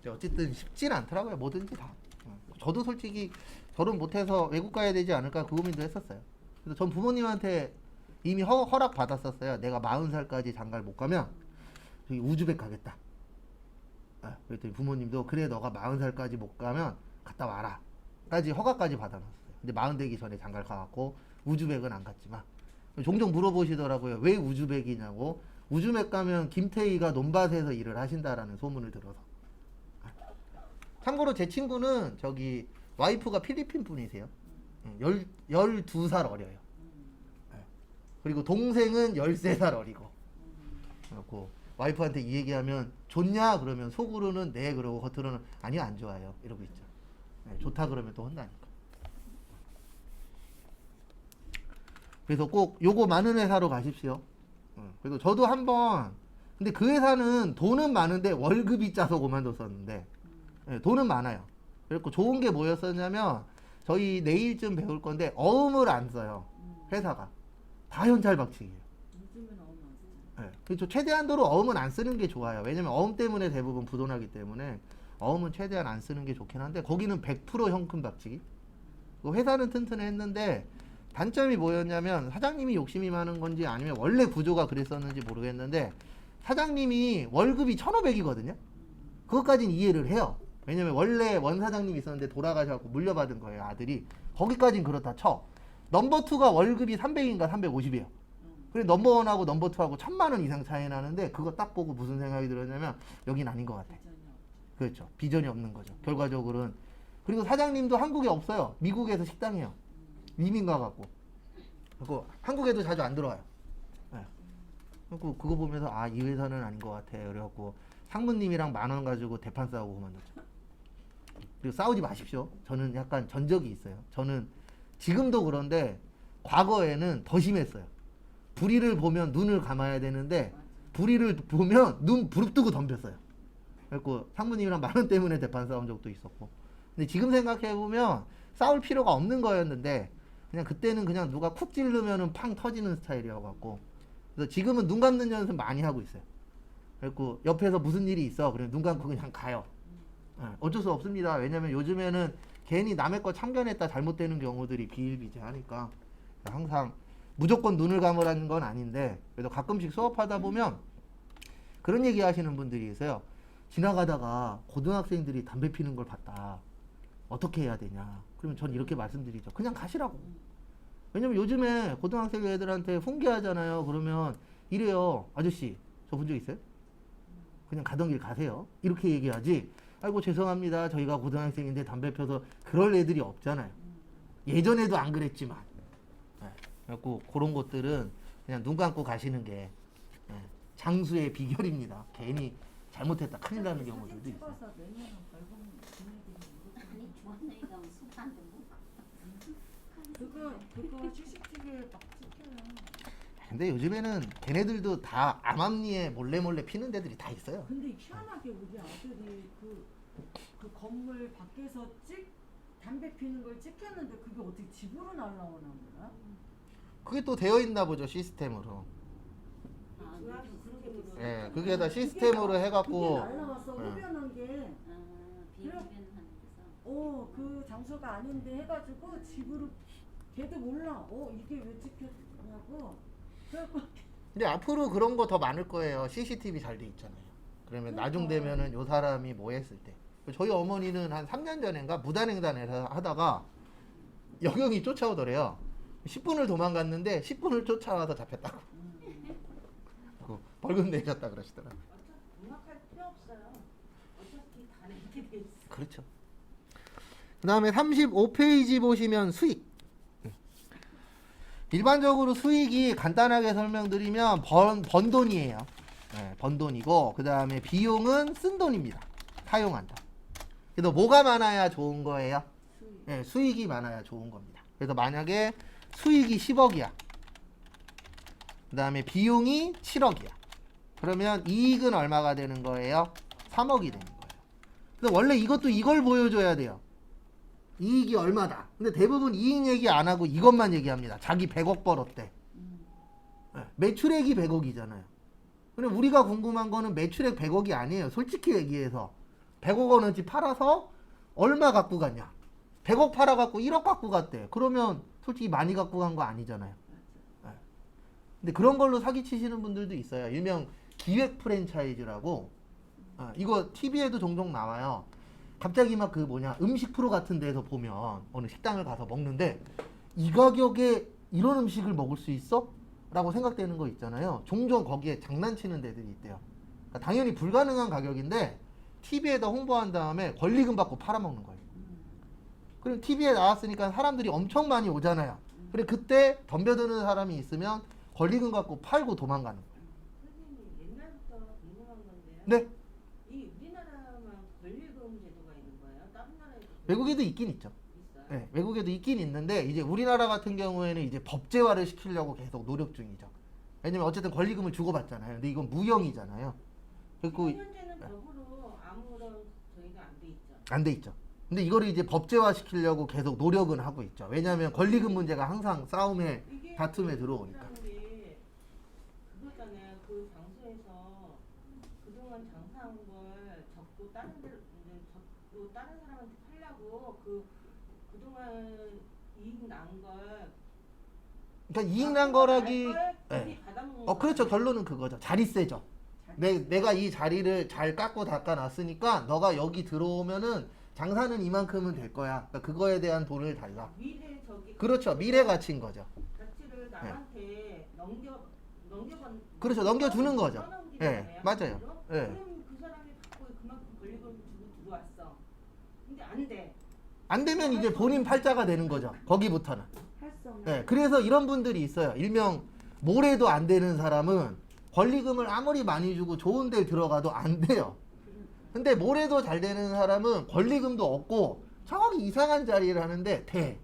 어쨌든 쉽진 않더라고요. 뭐든지 다. 저도 솔직히 결혼 못해서 외국 가야 되지 않을까 그 고민도 했었어요. 그래서 전 부모님한테 이미 허락 받았었어요. 내가 40살까지 장가를 못 가면 저기 우즈벡 가겠다. 그랬더니 부모님도 그래 너가 40살까지 못 가면 갔다 와라 까지 허가까지 받아놨어요. 근데 40 되기 전에 장가를 가갖고 우즈벡은 안 갔지만 종종 물어보시더라고요. 왜 우즈벡이냐고. 우즈벡 가면 김태희가 논밭에서 일을 하신다라는 소문을 들어서. 참고로 제 친구는 저기 와이프가 필리핀 분이세요. 12살 어려요. 그리고 동생은 13살 어리고. 그렇고 와이프한테 이 얘기하면 좋냐 그러면 속으로는 네 그러고 겉으로는 아니요 안 좋아요 이러고 있죠. 네, 좋다 그러면 또 혼나니까. 그래서 꼭 요거 많은 회사로 가십시오. 그래서 저도 한번 근데 그 회사는 돈은 많은데 월급이 짜서 그만뒀었는데 네, 돈은 많아요. 그리고 좋은 게 뭐였었냐면 저희 내일쯤 배울 건데 어음을 안 써요. 회사가 다 현찰 박치기예요. 요즘은 너무 많잖아. 네, 그렇죠. 최대한도로 어음은 안 쓰는 게 좋아요. 왜냐면 어음 때문에 대부분 부도나기 때문에 어음은 최대한 안 쓰는 게 좋긴 한데 거기는 100% 현금 박치기. 그 회사는 튼튼했는데 단점이 뭐였냐면 사장님이 욕심이 많은 건지 아니면 원래 구조가 그랬었는지 모르겠는데 사장님이 월급이 1,500이거든요. 그것까지는 이해를 해요. 왜냐면 원래 원 사장님이 있었는데 돌아가셔서 물려받은 거예요, 아들이. 거기까지는 그렇다 쳐. 넘버 2가 월급이 300인가 350이에요. 그래 넘버 1하고 넘버 2하고 1,000만 원 이상 차이 나는데 그거 딱 보고 무슨 생각이 들었냐면 여긴 아닌 것 같아. 비전이 없죠. 그렇죠. 비전이 없는 거죠. 결과적으로는. 그리고 사장님도 한국에 없어요. 미국에서 식당이에요. 이민 가갖고. 그리고 한국에도 자주 안 들어와요. 네. 그리고 그거 보면서 아, 이 회사는 아닌 것 같아. 그래갖고 상무님이랑 10,000원 가지고 대판 싸우고 그만뒀죠. 그리고 싸우지 마십시오. 저는 약간 전적이 있어요. 저는 지금도 그런데 과거에는 더 심했어요. 불의를 보면 눈을 감아야 되는데 불의를 보면 눈 부릅뜨고 덤볐어요. 그래갖고 상무님이랑 10,000원 때문에 대판 싸운 적도 있었고. 근데 지금 생각해보면 싸울 필요가 없는 거였는데 그냥 그때는 그냥 누가 쿡 찌르면은 팡 터지는 스타일이어갖고 그래서 지금은 눈 감는 연습 많이 하고 있어요. 그래갖고 옆에서 무슨 일이 있어 그러면 눈 감고 그냥 가요. 어쩔 수 없습니다. 왜냐면 요즘에는 괜히 남의 거 참견했다 잘못되는 경우들이 비일비재하니까 항상 무조건 눈을 감으라는 건 아닌데 그래도 가끔씩 수업하다 보면 그런 얘기 하시는 분들이 있어요. 지나가다가 고등학생들이 담배 피는 걸 봤다. 어떻게 해야 되냐. 그러면 전 이렇게 말씀드리죠. 그냥 가시라고. 왜냐면 요즘에 고등학생 애들한테 훈계하잖아요. 그러면 이래요. 아저씨 저 본 적 있어요? 그냥 가던 길 가세요. 이렇게 얘기하지. 아이고 죄송합니다. 저희가 고등학생인데 담배 펴서 그럴 애들이 없잖아요. 예전에도 안 그랬지만. 그래갖고 그런 것들은 그냥 눈 감고 가시는 게 장수의 비결입니다. 괜히 잘못했다 큰일 나는 경우들도 있어요. 찍어서 내년은 벌금 금액이 아니 주원이가 술한테 그거 CCTV에 막 찍혀요. 근데 요즘에는 걔네들도 다 암암리에 몰래 피는 데들이 다 있어요. 근데 희한하게 우리 아들이 그 건물 밖에서 담배 피는 걸 찍혔는데 그게 어떻게 집으로 날라오나 몰라? 그게 또 되어 있나 보죠 시스템으로. 아, 그렇게 들었어. 예, 그게 다 시스템으로 해갖고. 그게 날라왔어. 예. 흡연한 게. 비흡연하는 데서 그 장소가 아닌데 해가지고 집으로 걔도 몰라. 이게 왜 찍혔냐고. 그래갖고 근데 앞으로 그런 거 더 많을 거예요. CCTV 잘 돼 있잖아요. 그러면 나중 되면은 요 사람이 뭐 했을 때. 저희 어머니는 한 3년 전인가 무단횡단에서 하다가 여경이 쫓아오더래요. 10분을 도망갔는데 10분을 쫓아와서 잡혔다고. 그 벌금 내셨다 그러시더라고요. 음악할 필요 없어요. 어차피 다 내게 돼 있어. 그렇죠. 그 다음에 35페이지 보시면 수익. 일반적으로 수익이 간단하게 설명드리면 번 돈이에요. 네, 번 돈이고 그 다음에 비용은 쓴 돈입니다. 사용한다. 그래서 뭐가 많아야 좋은 거예요? 네, 수익이 많아야 좋은 겁니다. 그래서 만약에 수익이 10억이야. 그 다음에 비용이 7억이야. 그러면 이익은 얼마가 되는 거예요? 3억이 되는 거예요. 그래서 원래 이것도 이걸 보여줘야 돼요. 이익이 얼마다. 근데 대부분 이익 얘기 안 하고 이것만 얘기합니다. 자기 100억 벌었대. 네, 매출액이 100억이잖아요. 근데 우리가 궁금한 거는 매출액 100억이 아니에요. 솔직히 얘기해서 100억 원어치 팔아서 얼마 갖고 갔냐. 100억 팔아갖고 1억 갖고 갔대. 그러면 솔직히 많이 갖고 간 거 아니잖아요. 네. 근데 그런 걸로 사기치시는 분들도 있어요. 일명 기획 프랜차이즈라고. 이거 TV에도 종종 나와요. 갑자기 막 음식 프로 같은 데서 보면 어느 식당을 가서 먹는데 이 가격에 이런 음식을 먹을 수 있어? 라고 생각되는 거 있잖아요. 종종 거기에 장난치는 데들이 있대요. 그러니까 당연히 불가능한 가격인데 TV에다 홍보한 다음에 권리금 받고 팔아먹는 거예요. 그럼 TV에 나왔으니까 사람들이 엄청 많이 오잖아요. 그래 그때 덤벼드는 사람이 있으면 권리금 갖고 팔고 도망가는 거예요. 선생님 옛날부터 네. 이 우리나라만 권리금 제도가 있는 거예요? 다른 나라에도 외국에도 있긴 있죠. 있어요? 네, 외국에도 있긴 있는데 이제 우리나라 같은 경우에는 이제 법제화를 시키려고 계속 노력 중이죠. 왜냐면 어쨌든 권리금을 주고받잖아요. 근데 이건 무형이잖아요. 그리고 현재는 법으로 아무런 저희가 안 돼 있죠. 안 돼 있죠. 근데 이거를 이제 법제화 시키려고 계속 노력은 하고 있죠. 왜냐하면 권리금 문제가 항상 싸움에 이게 다툼에 들어오니까. 게 그거잖아요. 그 장소에서 그동안 장사한 걸 적고 다른 데로 이제 적고 다른 사람한테 팔려고 그동안 이익 난 걸 그러니까 이익 난 거라기. 네. 받아먹는 그렇죠. 결론은 그거죠. 자리세죠. 내가 이 자리를 잘 깎고 닦아놨으니까 너가 여기 들어오면은 장사는 이만큼은 될 거야. 그러니까 그거에 대한 돈을 달라. 미래 저기 그렇죠. 미래 가치인 거죠. 가치를 남한테 넘겨건 그렇죠. 넘겨주는 거죠. 떠넘기는 예, 거예요, 맞아요. 한마디로? 예. 그럼 그 사람이 갖고 그만큼 권리금 주고 들어왔어. 근데 안 돼. 안 되면 이제 본인 팔자가 되는 거죠. 거기부터는. 할 수 없는. 예, 그래서 이런 분들이 있어요. 일명 뭐래도 안 되는 사람은 권리금을 아무리 많이 주고 좋은 데 들어가도 안 돼요. 근데 뭐래도 잘 되는 사람은 권리금도 없고 정확히 이상한 자리를 하는데 돼.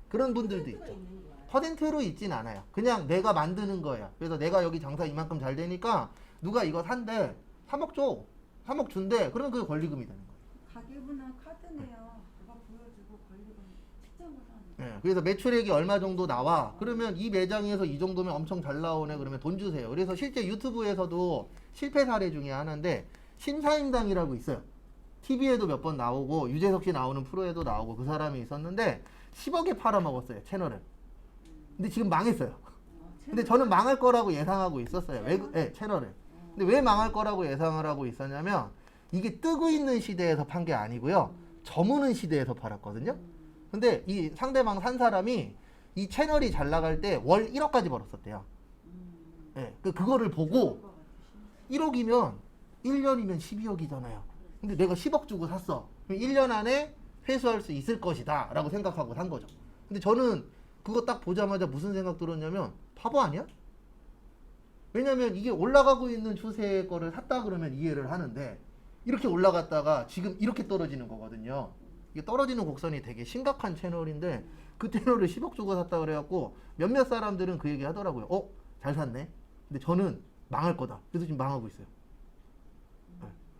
그런 분들도 퍼센트가 있죠. 있는 거야. 퍼센트로 있진 않아요. 그냥 내가 만드는 거예요. 그래서 내가 여기 장사 이만큼 잘 되니까 누가 이거 산대. 3억 줘. 3억 준대. 그러면 그게 권리금이 되는 거예요. 가계부나 카드네요. 그거 보여주고 권리금 측정을 하는. 예, 그래서 매출액이 얼마 정도 나와. 그러면 이 매장에서 이 정도면 엄청 잘 나오네. 그러면 돈 주세요. 그래서 실제 유튜브에서도 실패 사례 중에 하나인데 신사임당이라고 있어요. TV에도 몇 번 나오고 유재석 씨 나오는 프로에도 나오고 그 사람이 있었는데 10억에 팔아먹었어요. 채널을. 근데 지금 망했어요. 근데 저는 망할 거라고 예상하고 있었어요. 채널을. 근데 왜 망할 거라고 예상을 하고 있었냐면 이게 뜨고 있는 시대에서 판 게 아니고요. 저무는 시대에서 팔았거든요. 근데 이 상대방 산 사람이 이 채널이 잘 나갈 때 월 1억까지 벌었었대요. 예, 그거를 보고 1억이면 1년이면 12억이잖아요. 근데 내가 10억 주고 샀어. 그럼 1년 안에 회수할 수 있을 것이다 라고 생각하고 산 거죠. 근데 저는 그거 딱 보자마자 무슨 생각 들었냐면 바보 아니야? 왜냐면 이게 올라가고 있는 추세의 거를 샀다 그러면 이해를 하는데 이렇게 올라갔다가 지금 이렇게 떨어지는 거거든요. 이게 떨어지는 곡선이 되게 심각한 채널인데 그 채널을 10억 주고 샀다 그래갖고 몇몇 사람들은 그 얘기 하더라고요. 잘 샀네. 근데 저는 망할 거다. 그래서 지금 망하고 있어요.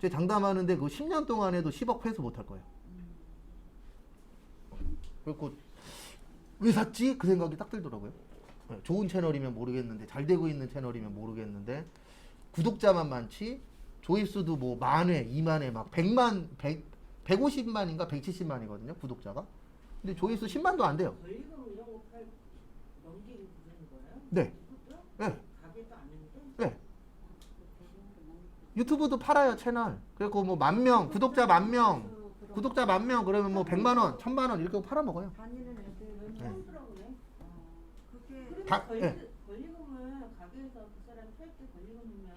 제 장담하는데 그 10년 동안에도 10억 회수 못 할 거예요. 그래갖고 왜 샀지? 그 생각이 딱 들더라고요. 좋은 채널이면 모르겠는데 잘 되고 있는 채널이면 모르겠는데 구독자만 많지 조회수도 뭐 만회, 2만회 막 100만, 150만인가 170만이거든요. 구독자가. 근데 조회수 10만도 안 돼요. 권리금 이런 거 넘기고 그러는 거예요? 네. 그것도? 네. 가게도 아닌데? 네. 유튜브도 팔아요, 채널. 그리고 뭐 10,000명, 구독자 10,000명, 구독자 10,000명 그러면 뭐 100만 원, 1,000만 원 이렇게 팔아먹어요. 다니는 애들은 처음 들어보네. 그게 그런데 다- 예. 권리금을 가게에서 그 사람 탈때 권리금이면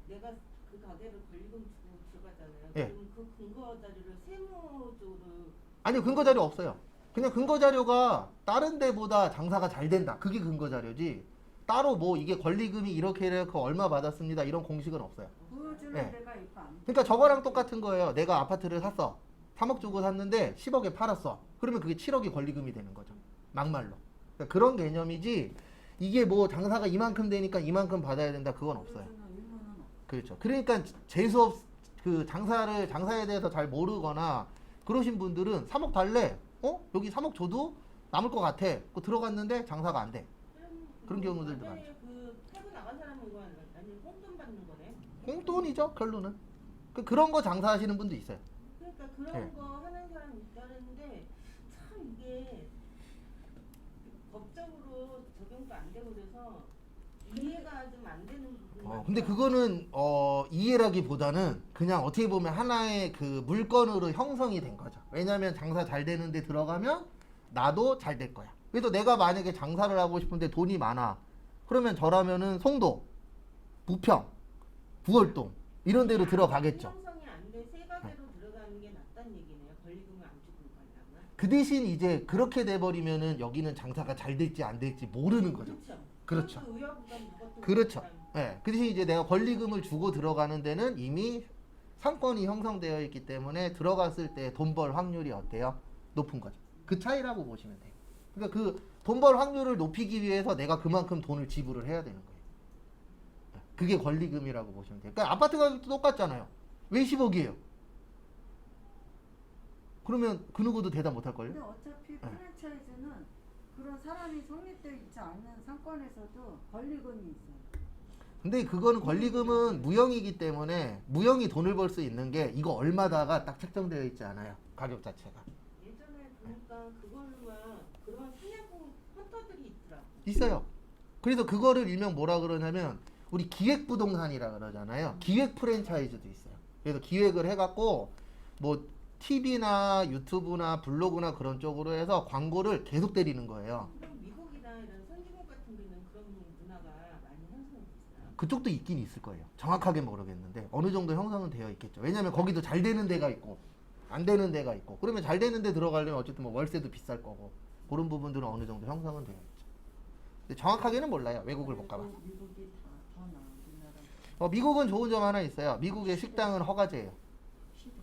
내가 그 가게를 권리금 주고 들어가잖아요. 예. 그럼 그 근거 자료를 세무적으로 아니요, 근거 자료 없어요. 그냥 근거 자료가 다른 데보다 장사가 잘 된다. 그게 근거 자료지. 따로 뭐 이게 권리금이 이렇게 얼마 받았습니다. 이런 공식은 없어요. 보여주는 네. 데가 있고 안 그러니까 저거랑 똑같은 거예요. 내가 아파트를 샀어. 3억 주고 샀는데 10억에 팔았어. 그러면 그게 7억이 권리금이 되는 거죠. 막말로. 그러니까 그런 개념이지 이게 뭐 장사가 이만큼 되니까 이만큼 받아야 된다. 그건 없어요. 보여주는 의무는 없어. 그렇죠. 그러니까 재수없 그 장사에 대해서 잘 모르거나 그러신 분들은 3억 달래. 여기 3억 줘도 남을 것 같아. 그 들어갔는데 장사가 안 돼. 그런 경우들도 많죠. 그 팔고 나간 사람은 이거 아니 홍돈 받는 거네. 홍돈이죠, 결론은. 그런 거 장사하시는 분도 있어요. 그러니까 그런 네. 거 하는 사람이 있다는데 참 이게 법적으로 적용도 안 되고 그래서 이해가 좀 안 되는 부분이 근데 그거는 이해라기보다는 그냥 어떻게 보면 하나의 그 물건으로 형성이 된 거죠. 왜냐하면 장사 잘 되는데 들어가면 나도 잘 될 거야. 그래서 내가 만약에 장사를 하고 싶은데 돈이 많아. 그러면 저라면은 송도, 부평, 부월동 이런 데로 들어가겠죠. 형성이 안 돼 세 가게로 들어가는 게 낫다는 얘기네요. 권리금을 안 주고 가려면. 그 대신 이제 그렇게 돼버리면은 여기는 장사가 잘 될지 안 될지 모르는 거죠. 그렇죠. 그렇죠. 그것도 의아부담 그것도 그렇죠. 부담. 예, 그 대신 이제 내가 권리금을 주고 들어가는 데는 이미 상권이 형성되어 있기 때문에 들어갔을 때 돈 벌 확률이 어때요? 높은 거죠. 그 차이라고 보시면 돼요. 그러니까 그 돈 벌 확률을 높이기 위해서 내가 그만큼 돈을 지불을 해야 되는 거예요. 그게 권리금이라고 보시면 돼요. 그러니까 아파트 가격도 똑같잖아요. 왜 10억이에요? 그러면 그 누구도 대답 못 할걸요? 근데 어차피 프랜차이즈는 그런 사람이 성립되어 있지 않는 상권에서도 권리금이 있어요. 근데 그거는 권리금은 무형이기 때문에 무형이 돈을 벌 수 있는 게 이거 얼마다가 딱 책정되어 있지 않아요. 가격 자체가. 예전에 보니까 그걸로만 그런 사냥꾼 헌터들이 있더라고. 있어요. 그래서 그거를 일명 뭐라 그러냐면 우리 기획부동산이라 그러잖아요. 기획 프랜차이즈도 있어요. 그래서 기획을 해갖고 뭐 TV나 유튜브나 블로그나 그런 쪽으로 해서 광고를 계속 때리는 거예요. 그럼 미국이나 이런 선진국 같은 데는 그런 문화가 많이 형성이 됐어요. 그쪽도 있긴 있을 거예요. 정확하게 모르겠는데 어느 정도 형성은 되어 있겠죠. 왜냐하면 거기도 잘 되는 데가 있고 안 되는 데가 있고 그러면 잘 되는 데 들어가려면 어쨌든 뭐 월세도 비쌀 거고 그런 부분들은 어느 정도 형성은 되어 있죠. 근데 정확하게는 몰라요. 외국을 못 가봐. 미국이 더 나아 우리나라. 미국은 좋은 점 하나 있어요. 미국의 식당은 허가제예요. 시대.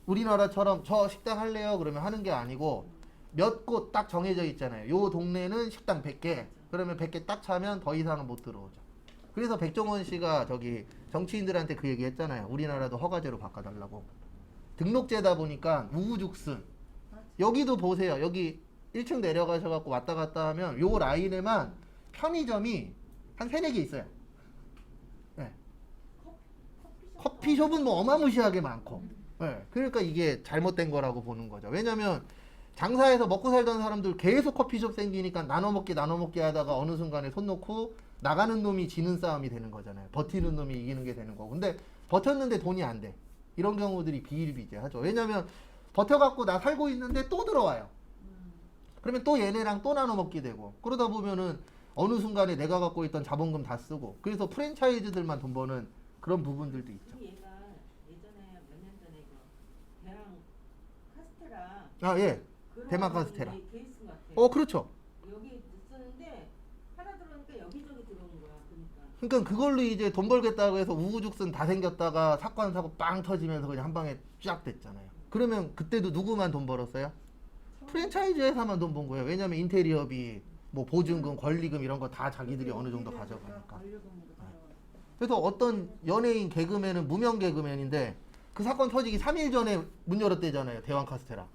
우리나라처럼 저 식당 할래요 그러면 하는 게 아니고 몇 곳 딱 정해져 있잖아요. 요 동네는 식당 100개 그러면 100개 딱 차면 더 이상은 못 들어오죠. 그래서 백종원 씨가 저기 정치인들한테 그 얘기 했잖아요. 우리나라도 허가제로 바꿔달라고. 등록제다 보니까 우후죽순. 여기도 보세요. 여기 1층 내려가셔갖고 왔다 갔다 하면 요 라인에만 편의점이 한 3, 4개 있어요. 네. 커피숍은 뭐 어마무시하게 많고. 네. 그러니까 이게 잘못된 거라고 보는 거죠. 왜냐면 장사해서 먹고 살던 사람들 계속 커피숍 생기니까 나눠 먹기 하다가 어느 순간에 손 놓고 나가는 놈이 지는 싸움이 되는 거잖아요. 버티는 놈이 이기는 게 되는 거고. 근데 버텼는데 돈이 안 돼. 이런 경우들이 비일비재하죠. 왜냐면 버텨갖고 나 살고 있는데 또 들어와요. 그러면 또 얘네랑 또 나눠 먹게 되고 그러다 보면은 어느 순간에 내가 갖고 있던 자본금 다 쓰고 그래서 프랜차이즈들만 돈 버는 그런 부분들도 있죠. 그리고 얘가 예전에 몇 년 전에 그 대왕 카스테라 아, 예. 그런 대만 카스테라. 케이스 같아. 그렇죠. 여기 있었는데 하나 들어오니까 여기저기 들어오는 거야. 그러니까. 그러니까 그걸로 이제 돈 벌겠다고 해서 우후죽순 다 생겼다가 사건 사고 빵 터지면서 그냥 한 방에 쫙 됐잖아요. 그러면 그때도 누구만 돈 벌었어요? 프랜차이즈 회사만 돈 번 거예요. 왜냐면 인테리어비, 뭐 보증금, 권리금 이런 거 다 자기들이 어느 정도 가져가니까. 권리금으로 들어가. 그래서 어떤 연예인 개그맨은 무명 개그맨인데 그 사건 터지기 3일 전에 문 열었대잖아요. 대왕 카스테라.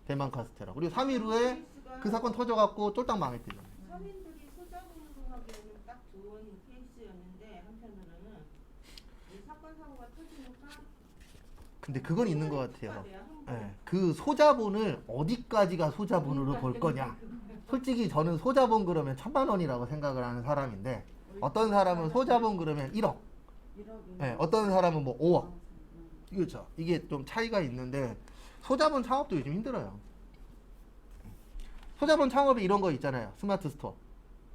대만 카스테라. 그리고 3일 후에 그 사건 터져갖고 쫄딱 망했대잖아요. 서민들이 소자본으로 하기에는 딱 좋은 케이스였는데 한편으로는 이 사건 사고가 터지니까 근데 그건 있는 것 같아요. 돼야 한번. 예, 그 소자본을 어디까지가 소자본으로 볼 거냐. 솔직히 저는 소자본 그러면 1,000만 원이라고 생각을 하는 사람인데 어떤 사람은 소자본 그러면 1억, 1억이면 예, 어떤 사람은 뭐 5억. 그렇죠. 이게 좀 차이가 있는데 소자본 창업도 요즘 힘들어요. 소자본 창업에 이런 거 있잖아요. 스마트 스토어.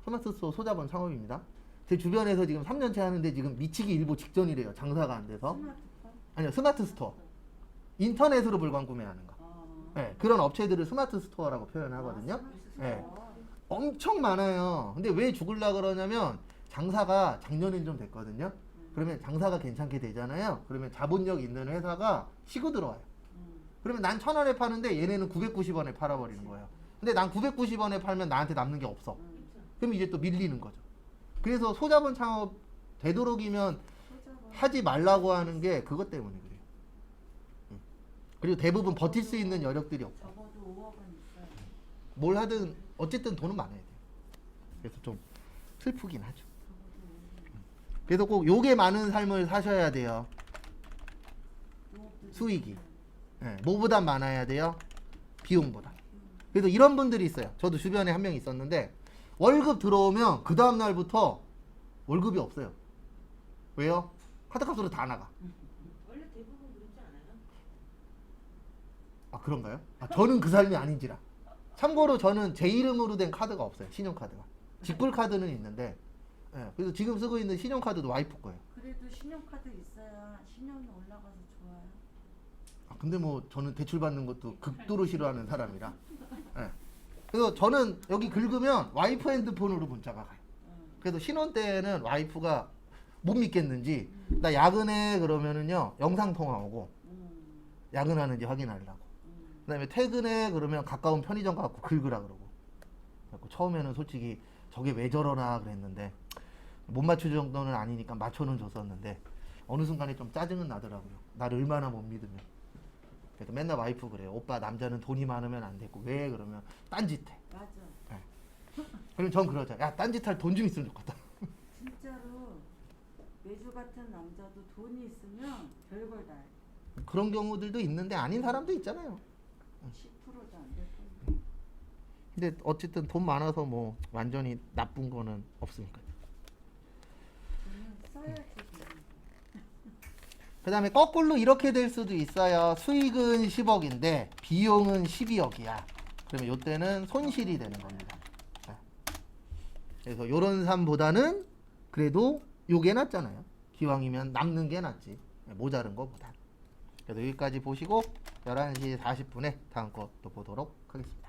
스마트 스토어 소자본 창업입니다. 제 주변에서 지금 3년째 하는데 지금 미치기 일보 직전이래요. 장사가 안 돼서. 스마트폰? 아니요, 스마트 스토어. 인터넷으로 물건 구매하는 거. 네, 그런 업체들을 스마트 스토어라고 표현하거든요. 네. 엄청 많아요. 근데 왜 죽을라 그러냐면 장사가 작년엔 좀 됐거든요. 그러면 장사가 괜찮게 되잖아요. 그러면 자본력 있는 회사가 시고 들어와요. 그러면 난 1,000원에 파는데 얘네는 990원에 팔아버리는 거예요. 근데 난 990원에 팔면 나한테 남는 게 없어. 그럼 이제 또 밀리는 거죠. 그래서 소자본 창업 되도록이면 하지 말라고 하는 게 그것 때문에 그래요. 그리고 대부분 버틸 수 있는 여력들이 없고 적어도 5억은 있어요. 뭘 하든 어쨌든 돈은 많아야 돼요. 그래서 좀 슬프긴 하죠. 그래서 꼭 요게 많은 삶을 사셔야 돼요. 수익이. 네, 뭐보다 많아야 돼요? 비용보다. 그래서 이런 분들이 있어요. 저도 주변에 한 명 있었는데 월급 들어오면 그 다음 날부터 월급이 없어요. 왜요? 카드값으로 다 나가. 원래 대부분 그렇지 않아요? 아, 그런가요? 아, 저는 그 삶이 아닌지라. 참고로 저는 제 이름으로 된 카드가 없어요. 신용카드가. 직불 카드는 있는데 예, 그래서 지금 쓰고 있는 신용카드도 와이프 거예요. 그래도 신용카드 있어야 신용이 올라가서 좋아요. 아, 근데 뭐 저는 대출 받는 것도 극도로 싫어하는 사람이라. 예. 그래서 저는 여기 긁으면 와이프 핸드폰으로 문자가 가요. 그래도 신혼 때는 와이프가 못 믿겠는지 나 야근해 그러면은요 영상 통화 오고 야근하는지 확인하려고. 그다음에 퇴근해 그러면 가까운 편의점 가고 긁으라 그러고. 그래갖고 처음에는 솔직히 저게 왜 저러나 그랬는데 못 맞출 정도는 아니니까 맞춰는 줬었는데 어느 순간에 좀 짜증은 나더라고요. 나를 얼마나 못 믿으면. 그래서 맨날 와이프 그래요. 오빠 남자는 돈이 많으면 안 되고 왜 그러면 딴짓해. 맞아. 그럼 전 그러죠. 야 딴짓할 돈 좀 있으면 좋겠다. 진짜로 매주 같은 남자도 돈이 있으면 별걸 다 해. 그런 경우들도 있는데 아닌 사람도 있잖아요. 10%도 안 될 거야. 근데 어쨌든 돈 많아서 뭐 완전히 나쁜 거는 없으니까. 돈은 써야지. 돈은. 그 다음에 거꾸로 이렇게 될 수도 있어요. 수익은 10억인데 비용은 12억이야. 그러면 이때는 손실이 되는 겁니다. 자, 그래서 요런 삶보다는 그래도 요게 낫잖아요. 기왕이면 남는 게 낫지. 모자른 거보다. 그래서 여기까지 보시고 11시 40분에 다음 거 또 보도록 하겠습니다.